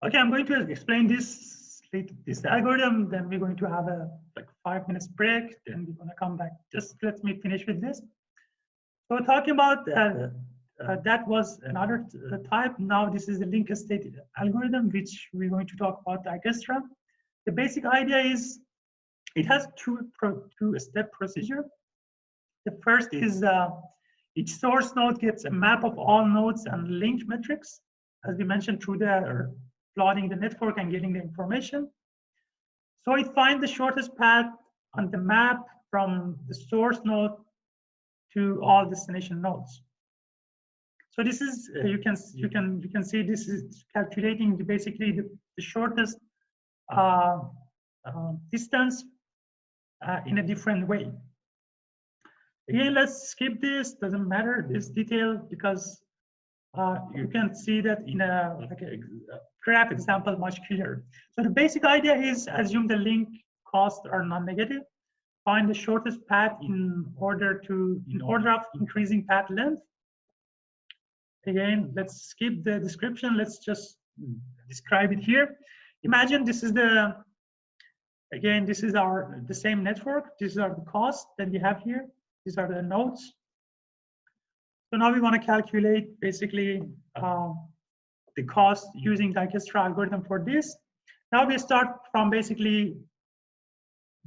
Okay, I'm going to explain this algorithm. Then we're going to have a like 5 minutes break. Then we're going to come back. Just let me finish with this. So talking about that was another type. Now this is the link state algorithm, which we're going to talk about digestra. The basic idea is it has two-step procedure. The first is each source node gets a map of all nodes and link metrics, as we mentioned, through the plotting the network and getting the information. So it finds the shortest path on the map from the source node to all destination nodes. So this is you can see this is calculating basically the shortest distance in a different way. Again, let's skip this. Doesn't matter this detail because you can see that in a graph example much clearer. So the basic idea is assume the link costs are non-negative. Find the shortest path in order of increasing path length. Again, let's skip the description. Let's just describe it here. Imagine this is the same network. These are the costs that we have here. These are the nodes. So now we want to calculate basically the cost using Dijkstra algorithm for this. Now we start from basically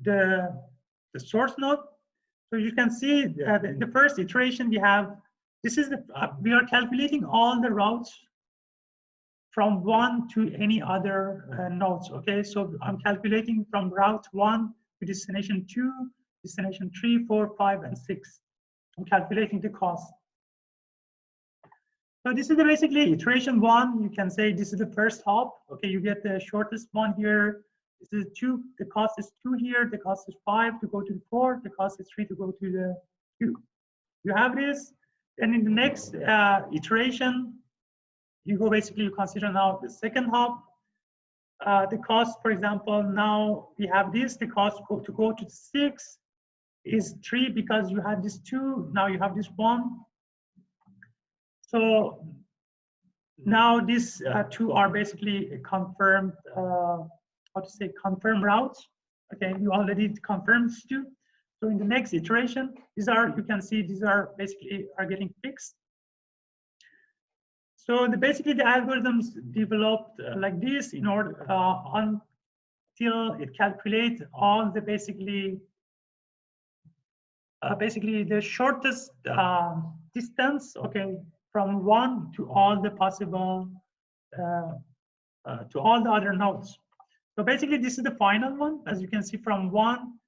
the source node. So you can see the first iteration we have. This is we are calculating all the routes from one to any other nodes. Okay, so I'm calculating from route 1 to destination 2, destination 3, 4, 5, and 6. I'm calculating the cost. So this is basically iteration 1. You can say this is the first hop. Okay, you get the shortest one here. This is 2. The cost is 2 here. The cost is 5 to go to the 4. The cost is 3 to go to the 2. You have this. And in the next iteration, you go basically, you consider now the second hop. The cost, for example, now we have this, the cost to go to 6 is 3 because you had this 2, now you have this 1. So now these 2 are basically confirmed, how to say, confirmed routes. Okay, you already confirmed these 2. So in the next iteration, these are, you can see these are basically are getting fixed. So basically the algorithms developed like this in order until it calculates all the basically the shortest distance, okay, from 1 to all the possible to all the other nodes. So basically this is the final one. As you can see, from 1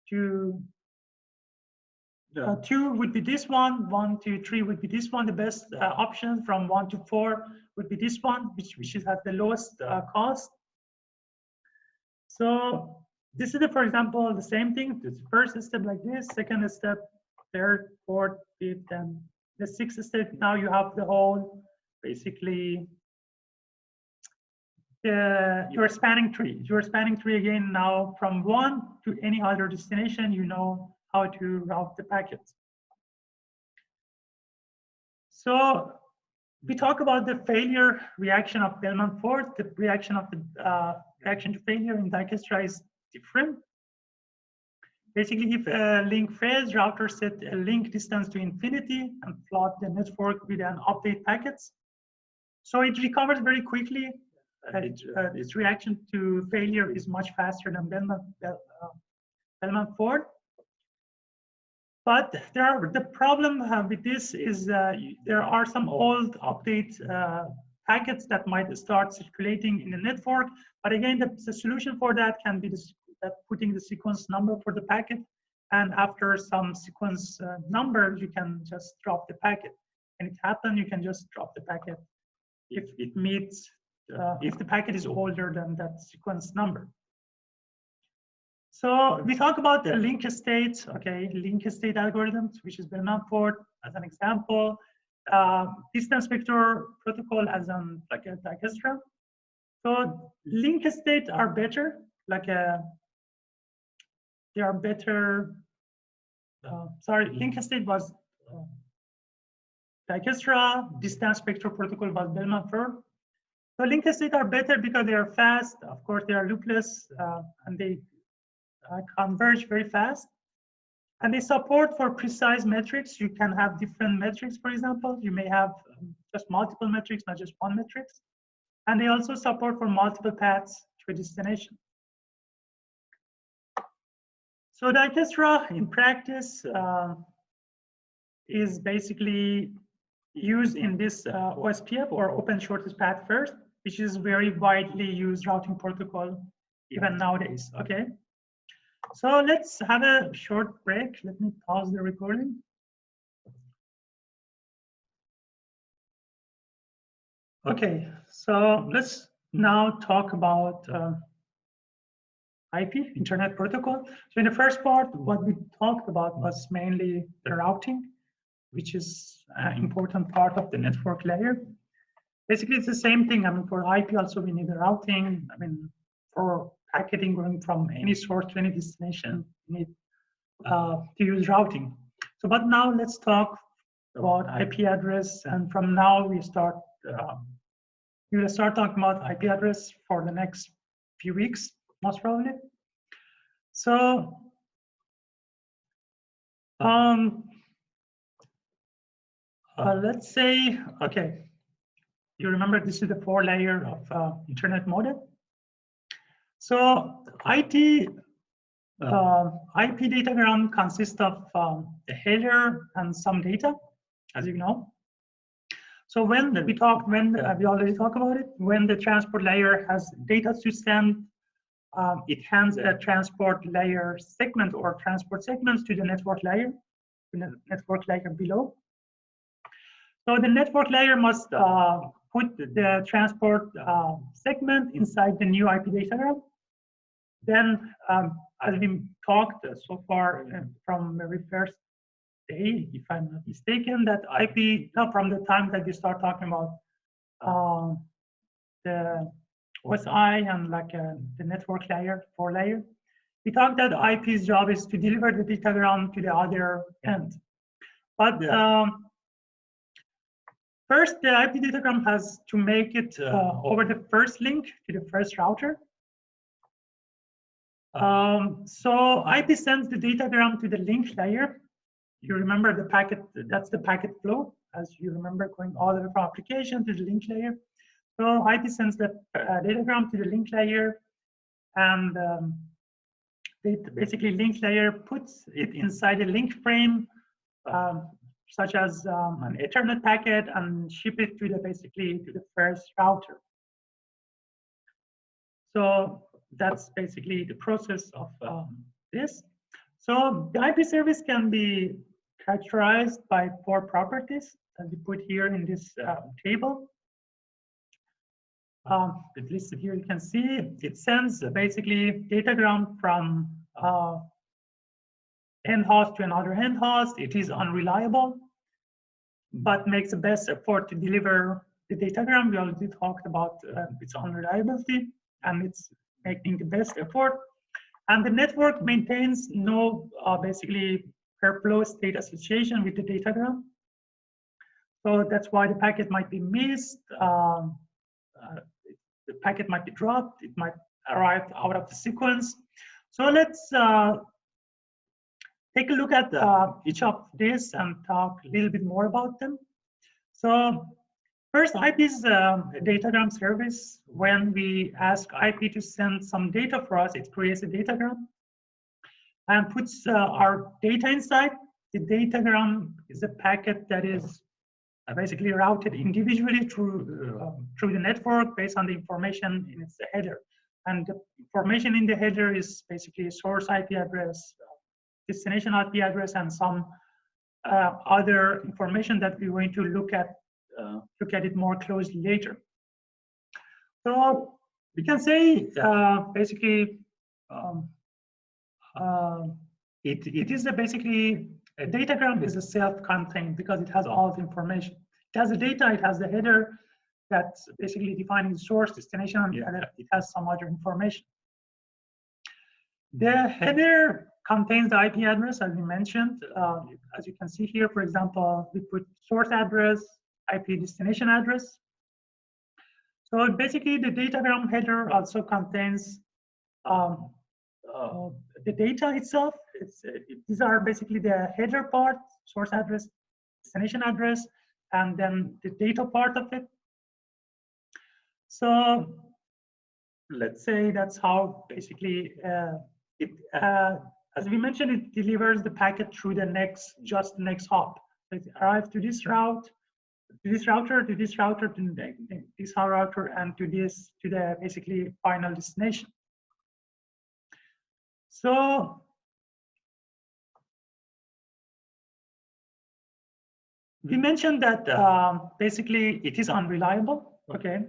to 2 would be this one, 1 to 3 would be this one. The best option from 1 to 4 would be this one, which is at the lowest cost. So this is the, for example, the same thing. The first step like this, second step, third, fourth, fifth, and the sixth step. Now you have the whole, basically, your spanning tree. Your spanning tree again now from 1 to any other destination. You know how to route the packets. So we talk about the failure reaction of Bellman-Ford. The reaction of the reaction to failure in Dijkstra is different. Basically, if a link fails, router set a link distance to infinity and flood the network with an update packets. So it recovers very quickly. Its reaction to failure is much faster than Bellman-Ford. But the problem with this is there are some old update packets that might start circulating in the network. But again, the solution for that can be putting the sequence number for the packet. And after some sequence number, you can just drop the packet. And it happens, you can just drop the packet if it meets, if the packet is older than that sequence number. So we talk about the link state, okay, link state algorithms, which is Bellman-Ford as an example, distance vector protocol as an like a Dijkstra. So link state are better, like they are better. Sorry, link state was Dijkstra, distance vector protocol was Bellman-Ford. So link state are better because they are fast. Of course, they are loopless and they converge very fast, and they support for precise metrics. You can have different metrics, for example. You may have just multiple metrics, not just one metrics. And they also support for multiple paths to a destination. So Dijkstra in practice is basically used in this OSPF or open shortest path first, which is very widely used routing protocol even nowadays, okay? So let's have a short break. Let me pause the recording. Okay, so let's now talk about IP, Internet Protocol. So in the first part, what we talked about was mainly the routing, which is an important part of the network layer. Basically, it's the same thing. I mean, for IP also, we need the routing. I mean, for packaging going from any source to any destination, you need to use routing. So, but now let's talk about IP address. And from now, we will start talking about IP address for the next few weeks, most probably. So, let's say, okay, you remember this is the 4-layer of internet modem. So IP datagram consists of the header and some data, as you know. So when we already talked about it, when the transport layer has data to send, it hands a transport layer segment or transport segments to the network layer, below. So the network layer must put the transport segment inside the new IP datagram. Then, as we talked so far from the very first day, if I'm not mistaken, that IP, from the time that you start talking about the OSI and like the network layer, 4-layer. We talked that IP's job is to deliver the datagram to the other end. But first, the IP datagram has to make it over the first link to the first router. So IP sends the datagram to the link layer. You remember the packet, that's the packet flow, as you remember, going all the way from application to the link layer. So IP sends the datagram to the link layer, and basically link layer puts it inside a link frame, such as an Ethernet packet, and ship it to the basically to the first router. So that's basically the process of this. So the IP service can be characterized by 4 properties that we put here in this table. At least here you can see it sends basically datagram from end host to another end host. It is unreliable, but makes the best effort to deliver the datagram. We already talked about its unreliability, and it's making the best effort. And the network maintains no basically per flow state association with the datagram. So that's why the packet might be missed. The packet might be dropped. It might arrive out of the sequence. So let's take a look at each of these and talk a little bit more about them. So first, IP is a datagram service. When we ask IP to send some data for us, it creates a datagram and puts our data inside. The datagram is a packet that is basically routed individually through the network based on the information in its header. And the information in the header is basically a source IP address, destination IP address, and some other information that we're going to look at it more closely later. So we can say basically it is basically a datagram is a self-contained because it has all the information. It has the data, it has the header that's basically defining the source, destination, and it has some other information. The header contains the IP address, as we mentioned. As you can see here, for example, we put source address, IP destination address. So basically, the datagram header also contains the data itself. These are basically the header part, source address, destination address, and then the data part of it. So let's say that's how basically as we mentioned, it delivers the packet through the next hop. So it arrives to this route, to this router, to this router, to this router, and to the basically final destination. So we mentioned that basically it is unreliable. Okay,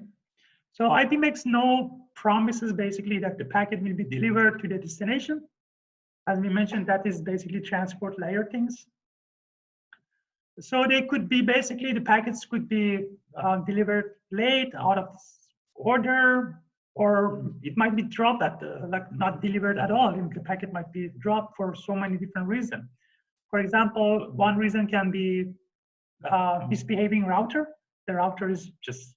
so IP makes no promises basically that the packet will be delivered to the destination. As we mentioned, that is basically transport layer things. So they could be basically the packets could be delivered late, out of order, or it might be dropped at like not delivered at all. The packet might be dropped for so many different reasons. For example, one reason can be misbehaving router. The router is just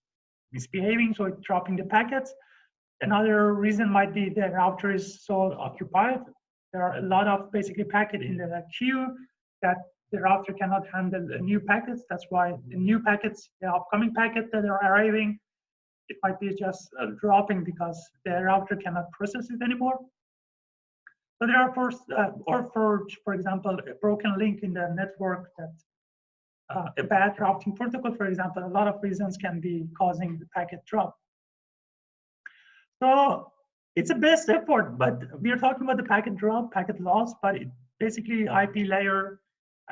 misbehaving, so it's dropping the packets. Another reason might be the router is so occupied. There are a lot of basically packets in the queue that the router cannot handle the new packets. That's why the new packets, the upcoming packets that are arriving, it might be just dropping because the router cannot process it anymore. So there are, for example, a broken link in the network, that a bad routing protocol, for example, a lot of reasons can be causing the packet drop. So it's a best effort, but we are talking about the packet drop, packet loss, but it basically IP layer,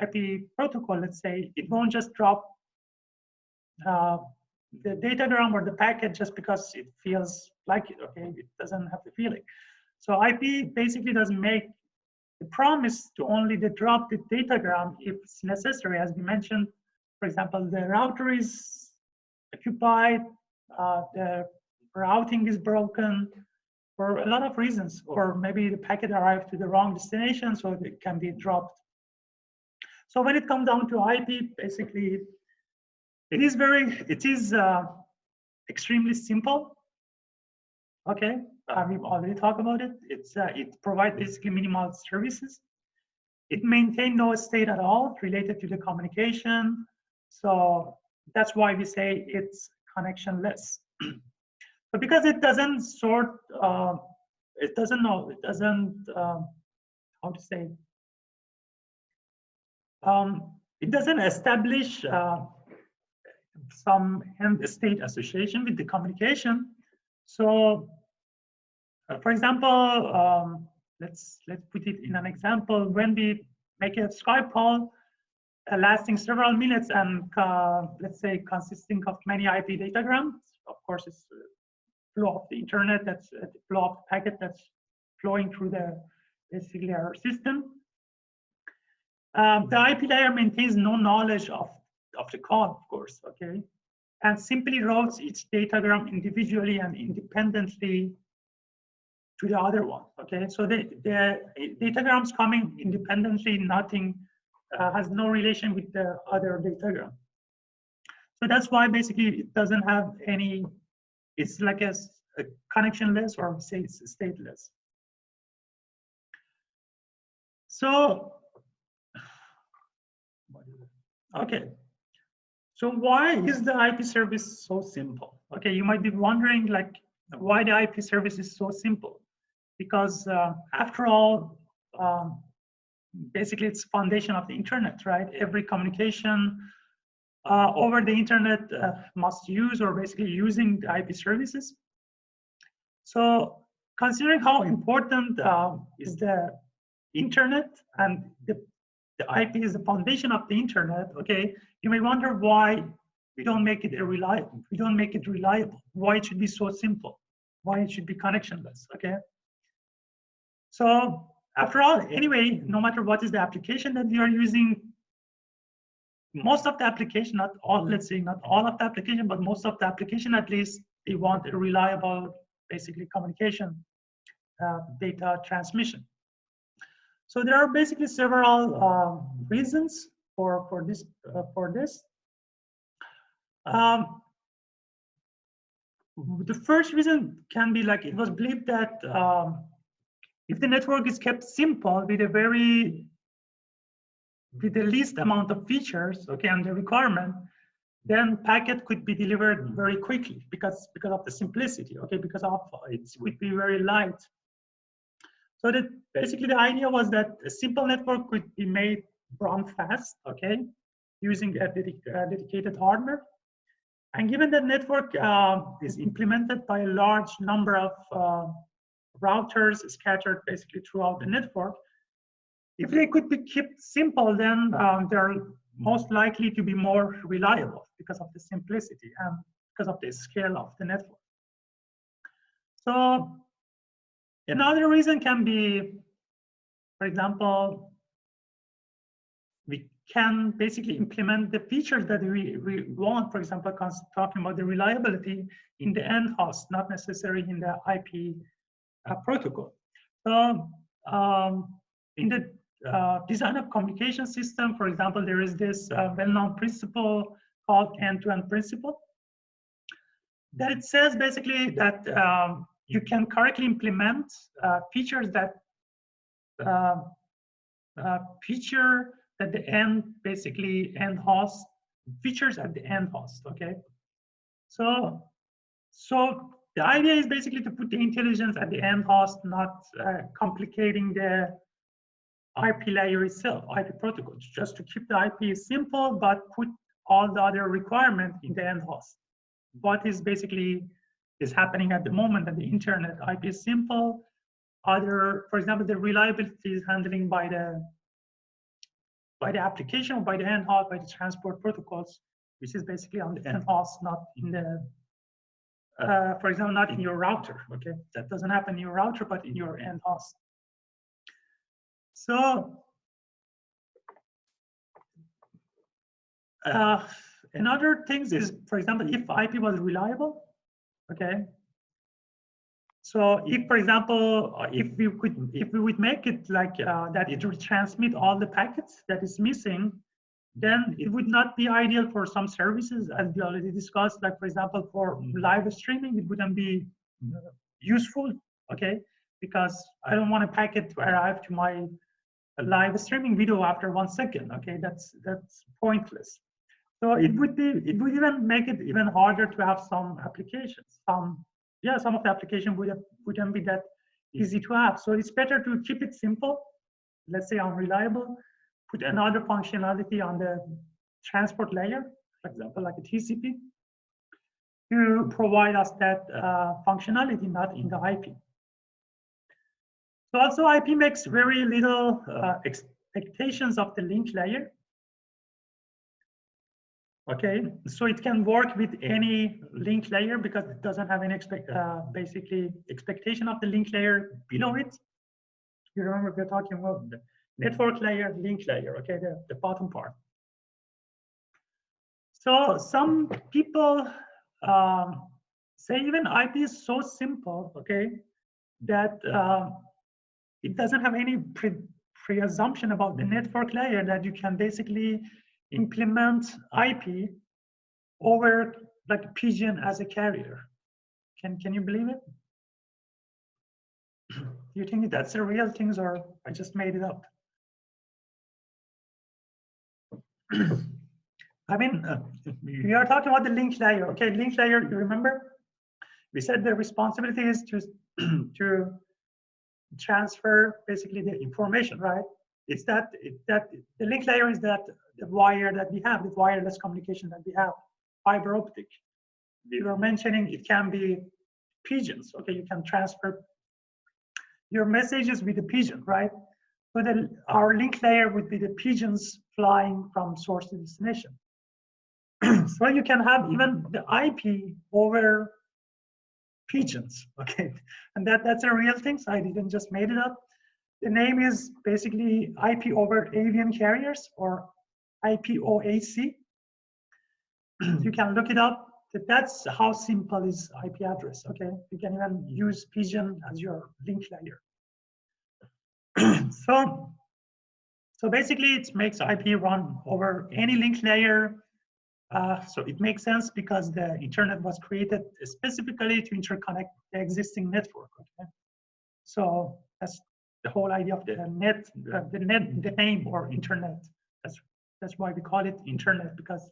IP protocol, let's say, it won't just drop the datagram or the packet just because it feels like it, okay? It doesn't have the feeling. So IP basically doesn't make the promise to only drop the datagram if it's necessary. As we mentioned, for example, the router is occupied, the routing is broken, for a lot of reasons, or maybe the packet arrived to the wrong destination, so it can be dropped. So when it comes down to IP, basically, it is extremely simple. Okay, we've already talked about it. It provides basically minimal services. It maintains no state at all related to the communication. So that's why we say it's connectionless. But because it doesn't sort, it doesn't how to say, it doesn't establish some end state association with the communication. So, for example, let's put it in an example. When we make a Skype call lasting several minutes and let's say consisting of many IP datagrams, of course, it's flow of the internet, that's the flow of the packet that's flowing through the basically our system. The IP layer maintains no knowledge of the call, of course, okay, and simply routes each datagram individually and independently to the other one, okay? So the datagrams coming independently, nothing has no relation with the other datagram. So that's why basically it doesn't have any, it's like a connectionless, or say it's stateless. So, okay. So why is the IP service so simple? Okay, you might be wondering like why the IP service is so simple. Because after all, basically it's foundation of the internet, right? Every communication over the internet must use or basically using the IP services. So considering how important is the internet, and the IP is the foundation of the internet, okay, you may wonder why we don't make it reliable. We don't make it reliable. Why it should be so simple? Why it should be connectionless, okay? So after all, anyway, no matter what is the application that we are using, most of the application, not all, let's say not all of the application, but most of the application at least, they want a reliable, basically communication, data transmission. So there are basically several reasons for this. The first reason can be like it was believed that if the network is kept simple with the least amount of features, okay, and the requirement, then packet could be delivered very quickly because of the simplicity, okay, because of it would be very light. So that basically the idea was that a simple network could be made run fast, okay, using a dedicated hardware. And given that network is implemented by a large number of routers scattered basically throughout the network, if they could be kept simple, then they're most likely to be more reliable because of the simplicity and because of the scale of the network. So another reason can be, for example, we can basically implement the features that we want, for example, talking about the reliability in the end host, not necessarily in the IP protocol. So in the design of communication system, for example, there is this well-known principle called end-to-end principle that it says basically that you can correctly implement features that feature at the end, basically end host, features at the end host, okay? So the idea is basically to put the intelligence at the end host, not complicating the IP layer itself, IP protocol, just to keep the IP simple, but put all the other requirements in the end host. What is basically is happening at the moment that the internet IP is simple. Other, for example, the reliability is handling by the application or by the end host, by the transport protocols, which is basically on the end host, not in the, for example, not in your router, okay? That doesn't happen in your router, but in your end host. So Another thing is, for example, if IP was reliable, okay. So if, for example, if we would make it like that, it would transmit all the packets that is missing, then it would not be ideal for some services, as we already discussed. Like, for example, for live streaming, it wouldn't be useful, okay? Because I don't want a packet to arrive to my live streaming video after 1 second, okay? That's pointless. So it would even make it even harder to have some applications. Some of the applications wouldn't be that easy to have. So it's better to keep it simple, let's say unreliable, put another functionality on the transport layer, for example, like a TCP, to provide us that functionality, not in the IP. So also IP makes very little expectations of the link layer. Okay, so it can work with any link layer because it doesn't have any basically expectation of the link layer below it. You remember we're talking about the network layer, link layer, okay, the bottom part. So some people say even IP is so simple, okay, that it doesn't have any pre-assumption about the network layer, that you can basically implement IP over like Pigeon as a carrier. Can you believe it? Do you think that's a real thing, or I just made it up? I mean, we are talking about the link layer. Okay, link layer, you remember? We said the responsibility is to transfer basically the information, right? It's that the link layer is that the wire that we have, the wireless communication that we have, fiber optic. We were mentioning it can be pigeons. Okay, you can transfer your messages with the pigeon, right? So our link layer would be the pigeons flying from source to destination. So you can have even the IP over pigeons, okay? And that's a real thing, so I didn't just made it up. The name is basically IP over avian carriers, or IPOAC. You can look it up. That's how simple is IP address, okay? You can even use pigeon as your link layer. So basically it makes IP run over any link layer. So it makes sense because the internet was created specifically to interconnect the existing network, okay? So that's the whole idea of the the name, or internet. That's why we call it internet, because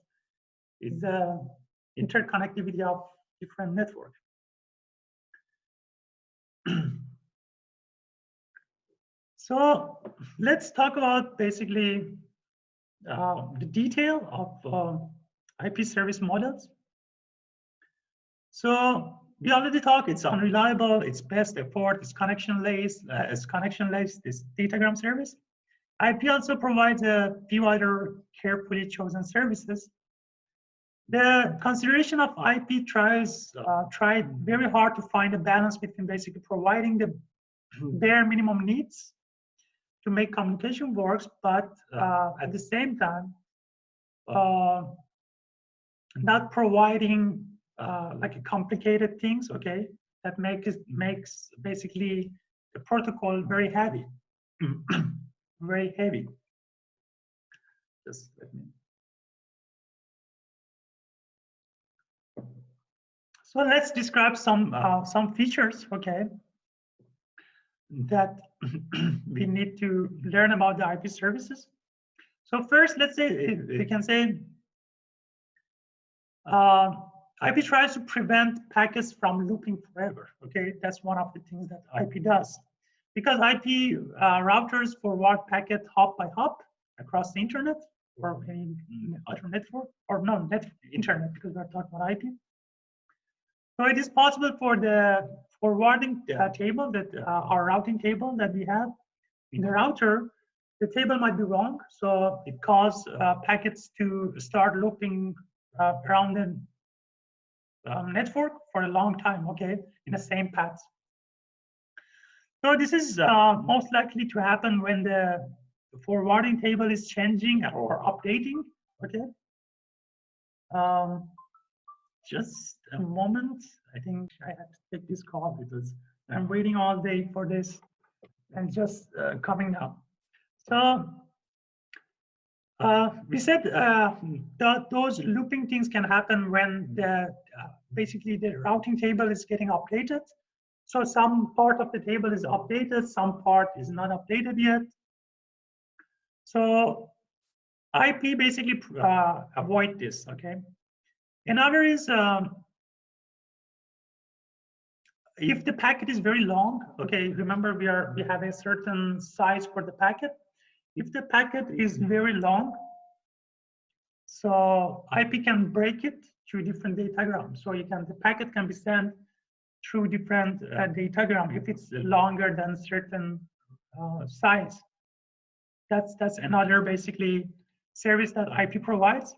it's the interconnectivity of different networks. So let's talk about basically the detail of IP service models. So we already talked, it's unreliable, it's best effort, it's connectionless, this datagram service. IP also provides a few other carefully chosen services. The consideration of IP tried very hard to find a balance between basically providing the bare minimum needs to make communication works, but at the same time, not providing like a complicated things, okay, that makes basically the protocol very heavy, very heavy. Just let me. So let's describe some features, okay, that we need to learn about the IP services. So first, let's say we can say IP tries to prevent packets from looping forever. Okay, that's one of the things that IP does, because IP routers forward packet hop by hop across the internet or any other network, or no, internet, because we're talking about IP. So it is possible for the forwarding table, that our routing table that we have in the router, the table might be wrong. So it causes packets to start looping around the network for a long time, okay, in the same path. So this is most likely to happen when the forwarding table is changing or updating, okay. Just a moment. I think I have to take this call because I'm waiting all day for this and just coming now. So we said that those looping things can happen when the basically the routing table is getting updated. So some part of the table is updated, some part is not updated yet. So IP basically avoid this. Okay. Another is if the packet is very long. Okay, remember we have a certain size for the packet. If the packet is very long, so IP can break it through different datagrams. So the packet can be sent through different datagram if it's longer than certain size. That's another basically service that IP provides.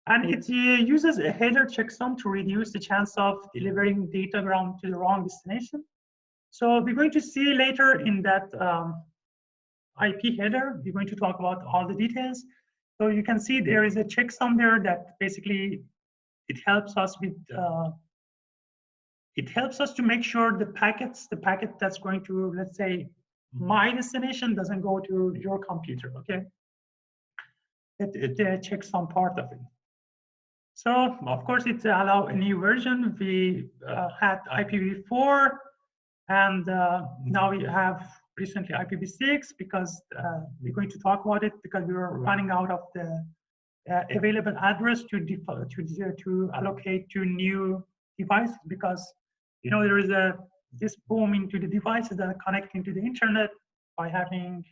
And it uses a header checksum to reduce the chance of delivering datagram to the wrong destination. So we're going to see later in that IP header, we're going to talk about all the details. So you can see there is a checksum there that basically it helps us with to make sure the packet that's going to, let's say, my destination doesn't go to your computer. Okay, it checks some part of it. So of course it allows a new version. We had IPv4, and now we have recently IPv6 because we're going to talk about it because we were running out of the available address to allocate to new devices, because there is this boom into the devices that are connecting to the internet by having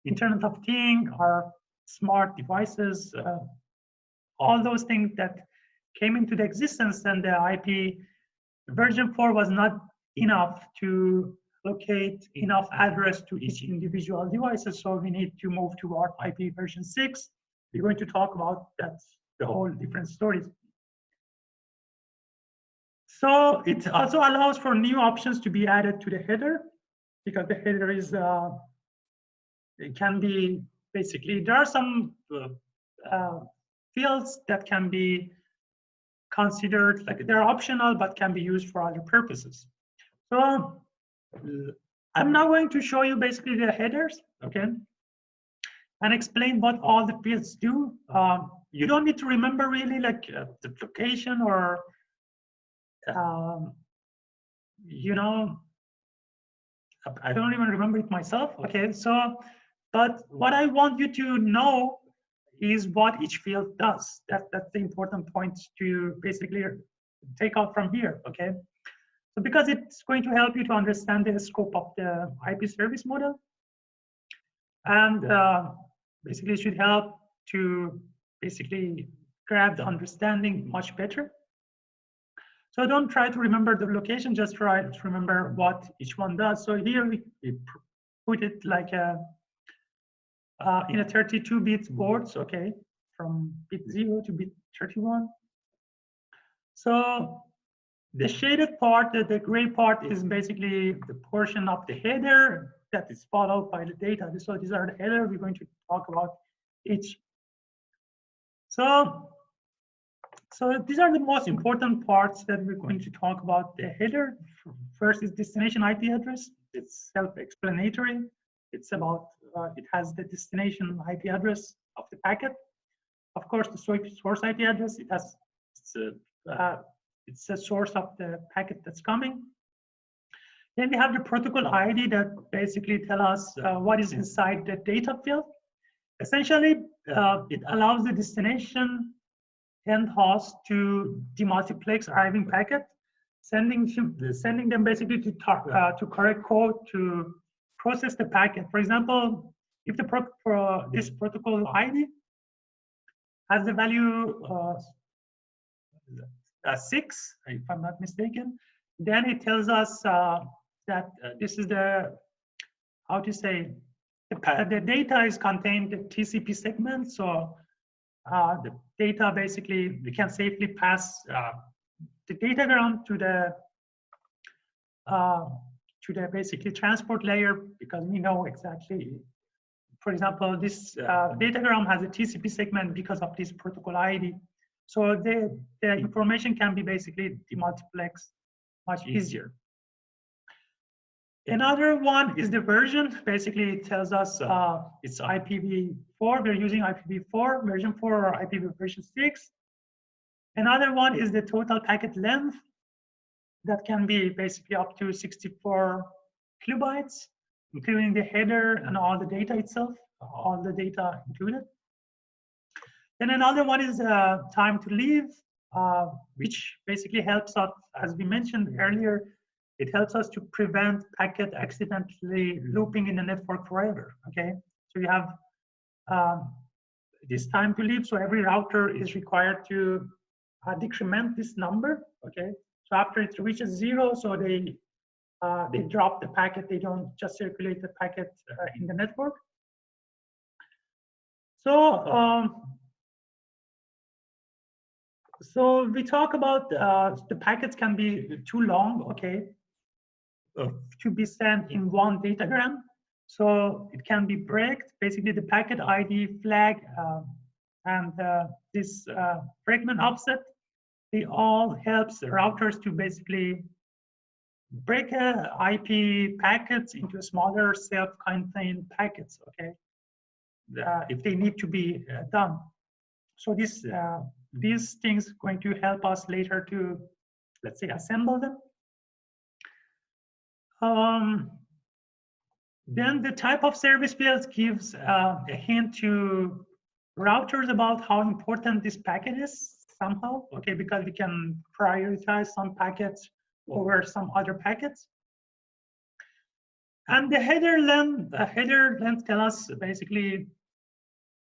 Internet of Things or smart devices, all those things that came into the existence, and the IP version 4 was not enough to locate enough address to each individual devices. So we need to move toward IP version 6. We're going to talk about that, the whole different stories. So it also allows for new options to be added to the header, because the header is, it can be basically, there are some fields that can be considered, like they're optional, but can be used for other purposes. So I'm now going to show you basically the headers, okay, and explain what all the fields do. You don't need to remember really like the location or, I don't even remember it myself. Okay, so, but what I want you to know is what each field does. That's the important point to basically take out from here, okay? So because it's going to help you to understand the scope of the IP service model, and basically should help to basically grab the understanding much better. So don't try to remember the location, just try to remember what each one does. So here we put it like in a 32-bit boards, okay, from bit 0 to bit 31. So the shaded part, the gray part, is basically the portion of the header that is followed by the data. So these are the header. We're going to talk about each. So these are the most important parts that we're going to talk about the header. First is destination IP address. It's self-explanatory. It's about, it has the destination IP address of the packet. Of course, the source IP address, it's a source of the packet that's coming. Then we have the protocol ID that basically tell us what is inside the data field. Essentially, it allows the destination end host to demultiplex arriving packet, sending them basically to correct code to process the packet. For example, if this protocol ID has the value 6, if I'm not mistaken, then it tells us that this is the, how to say, the data is contained in TCP segment. So the data basically, we can safely pass the datagram to the basically transport layer, because we know exactly for example, this datagram has a TCP segment because of this protocol ID. So the information can be basically demultiplexed much easier. Another one is the version. Basically, it tells us it's IPv4. We're using IPv4 version 4 or IPv version 6. Another one is the total packet length. That can be basically up to 64 kilobytes, including the header and all the data itself, all the data included. Then another one is time to leave, which basically helps us, as we mentioned earlier, it helps us to prevent packet accidentally looping in the network forever, okay? So you have this time to leave, so every router is required to decrement this number, okay? So after it reaches 0, so they drop the packet, they don't just circulate the packet in the network. So, so we talk about the packets can be too long, okay, to be sent in one datagram. So it can be breaked. Basically, the packet ID flag and this fragment offset, they all helps routers to basically break IP packets into smaller self-contained packets, okay, if they need to be done. So this these things going to help us later to, let's say, assemble them. Then the type of service fields gives a hint to routers about how important this packet is somehow, okay, because we can prioritize some packets over some other packets. And the header length tell us basically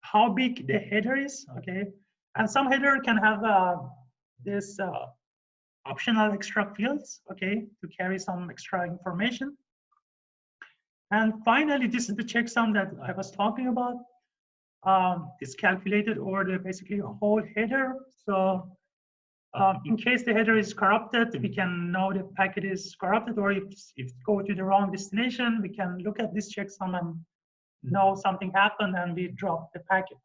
how big the header is, okay? And some header can have this optional extra fields, okay, to carry some extra information. And finally, this is the checksum that I was talking about. It's calculated over the basically a whole header. So in case the header is corrupted, we can know the packet is corrupted, or if it go to the wrong destination, we can look at this checksum and know something happened and we drop the packet.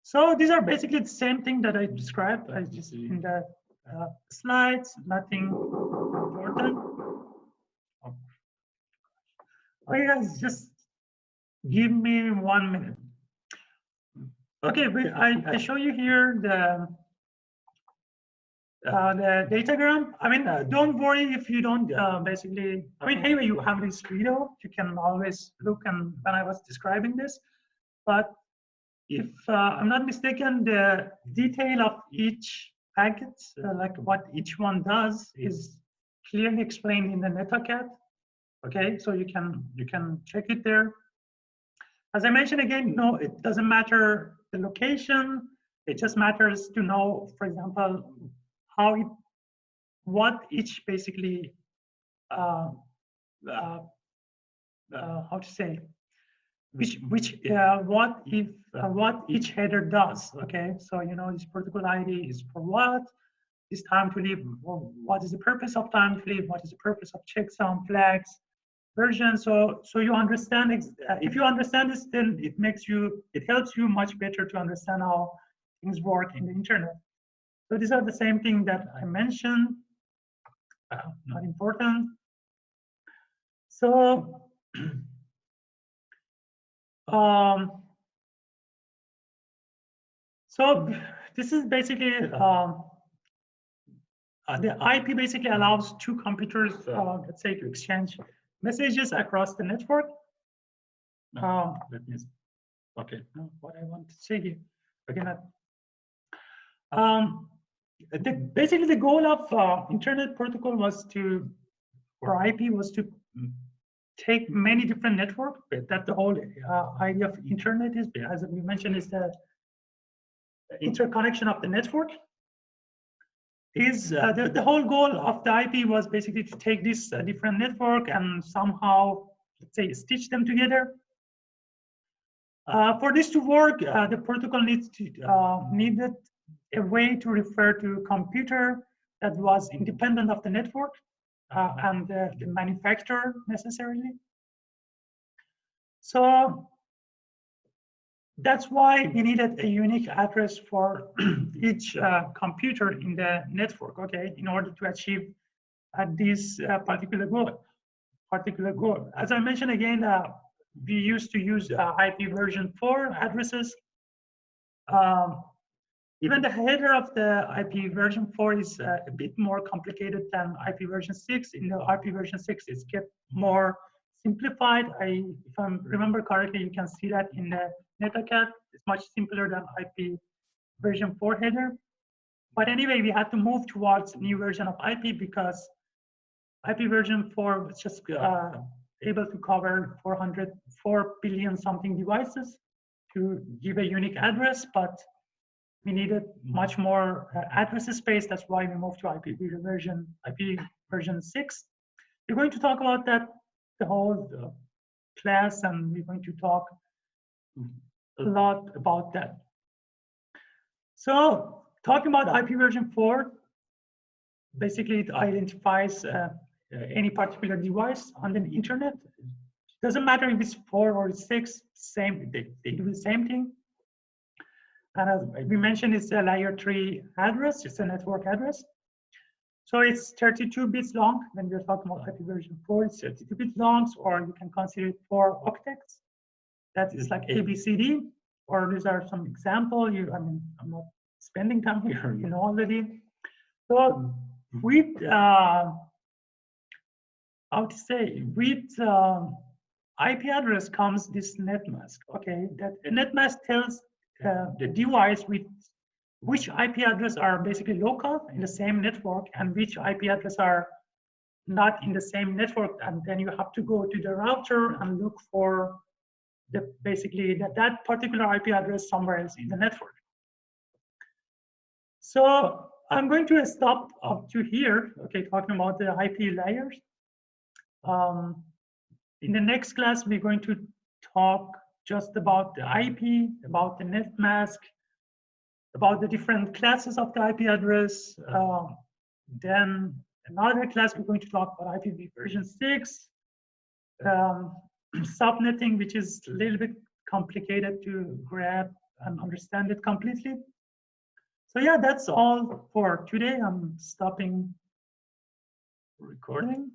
So these are basically the same thing that I described as just in the slides, nothing important. Okay, guys, just give me 1 minute. Okay, but I show you here the datagram. I mean, don't worry if you don't basically, I mean, anyway, you have this video, you can always look and when I was describing this, but if I'm not mistaken, the detail of each packet, like what each one does, is clearly explained in the NetaCat. Okay, so you can check it there. As I mentioned again, no, it doesn't matter the location. It just matters to know, for example, what each basically how to say, what each header does. Okay, so you know this protocol ID is for what, this time to leave, what is the purpose of time to leave, what is the purpose of checksum, flags, version. So you understand. If you understand this, then it helps you much better to understand how things work in the internet. So these are the same thing that I mentioned. Not important. So. So this is basically the IP basically allows two computers, let's say, to exchange messages across the network. Let me. Okay, what I want to say here. Okay, basically the goal of Internet Protocol was to, or IP was to take many different networks. That the whole idea of Internet is, as we mentioned, is the interconnection of the network. Is the whole goal of the IP was basically to take this different network and somehow, let's say, stitch them together. For this to work, the protocol needed a way to refer to a computer that was independent of the network and the manufacturer necessarily. So that's why we needed a unique address for each computer in the network, okay, in order to achieve this particular goal. As I mentioned again, we used to use IP version 4 addresses. Even the header of the IP version 4 is a bit more complicated than IP version 6. In the IP version 6, it's kept more simplified. If I remember correctly, you can see that in the NetACAD. It's much simpler than IP version 4 header. But anyway, we had to move towards a new version of IP because IP version 4 was just able to cover 4 billion something devices to give a unique address, but we needed much more address space. That's why we moved to IP version 6. We're going to talk about that, the whole class, and we're going to talk a lot about that. So talking about IP version 4, basically it identifies any particular device on the internet. It doesn't matter if it's 4 or 6, they do the same thing. And as we mentioned, it's a layer 3 address, it's a network address. So it's 32 bits long. When we're talking about IP version 4, it's 32 bits long, or you can consider it 4 octets. That is like ABCD, or these are some example. I mean, I'm not spending time here, you know already. So with, how to say, with IP address comes this net mask, okay? That net mask tells the device with which IP address are basically local in the same network and which IP address are not in the same network, and then you have to go to the router and look for basically that particular IP address somewhere else in the network. So I'm going to stop up to here, okay, talking about the IP layers. In the next class, we're going to talk just about the IP, about the net mask, about the different classes of the IP address. Then another class, we're going to talk about IP version 6, subnetting, which is a little bit complicated to grab and understand it completely. So yeah, that's all for today. I'm stopping recording.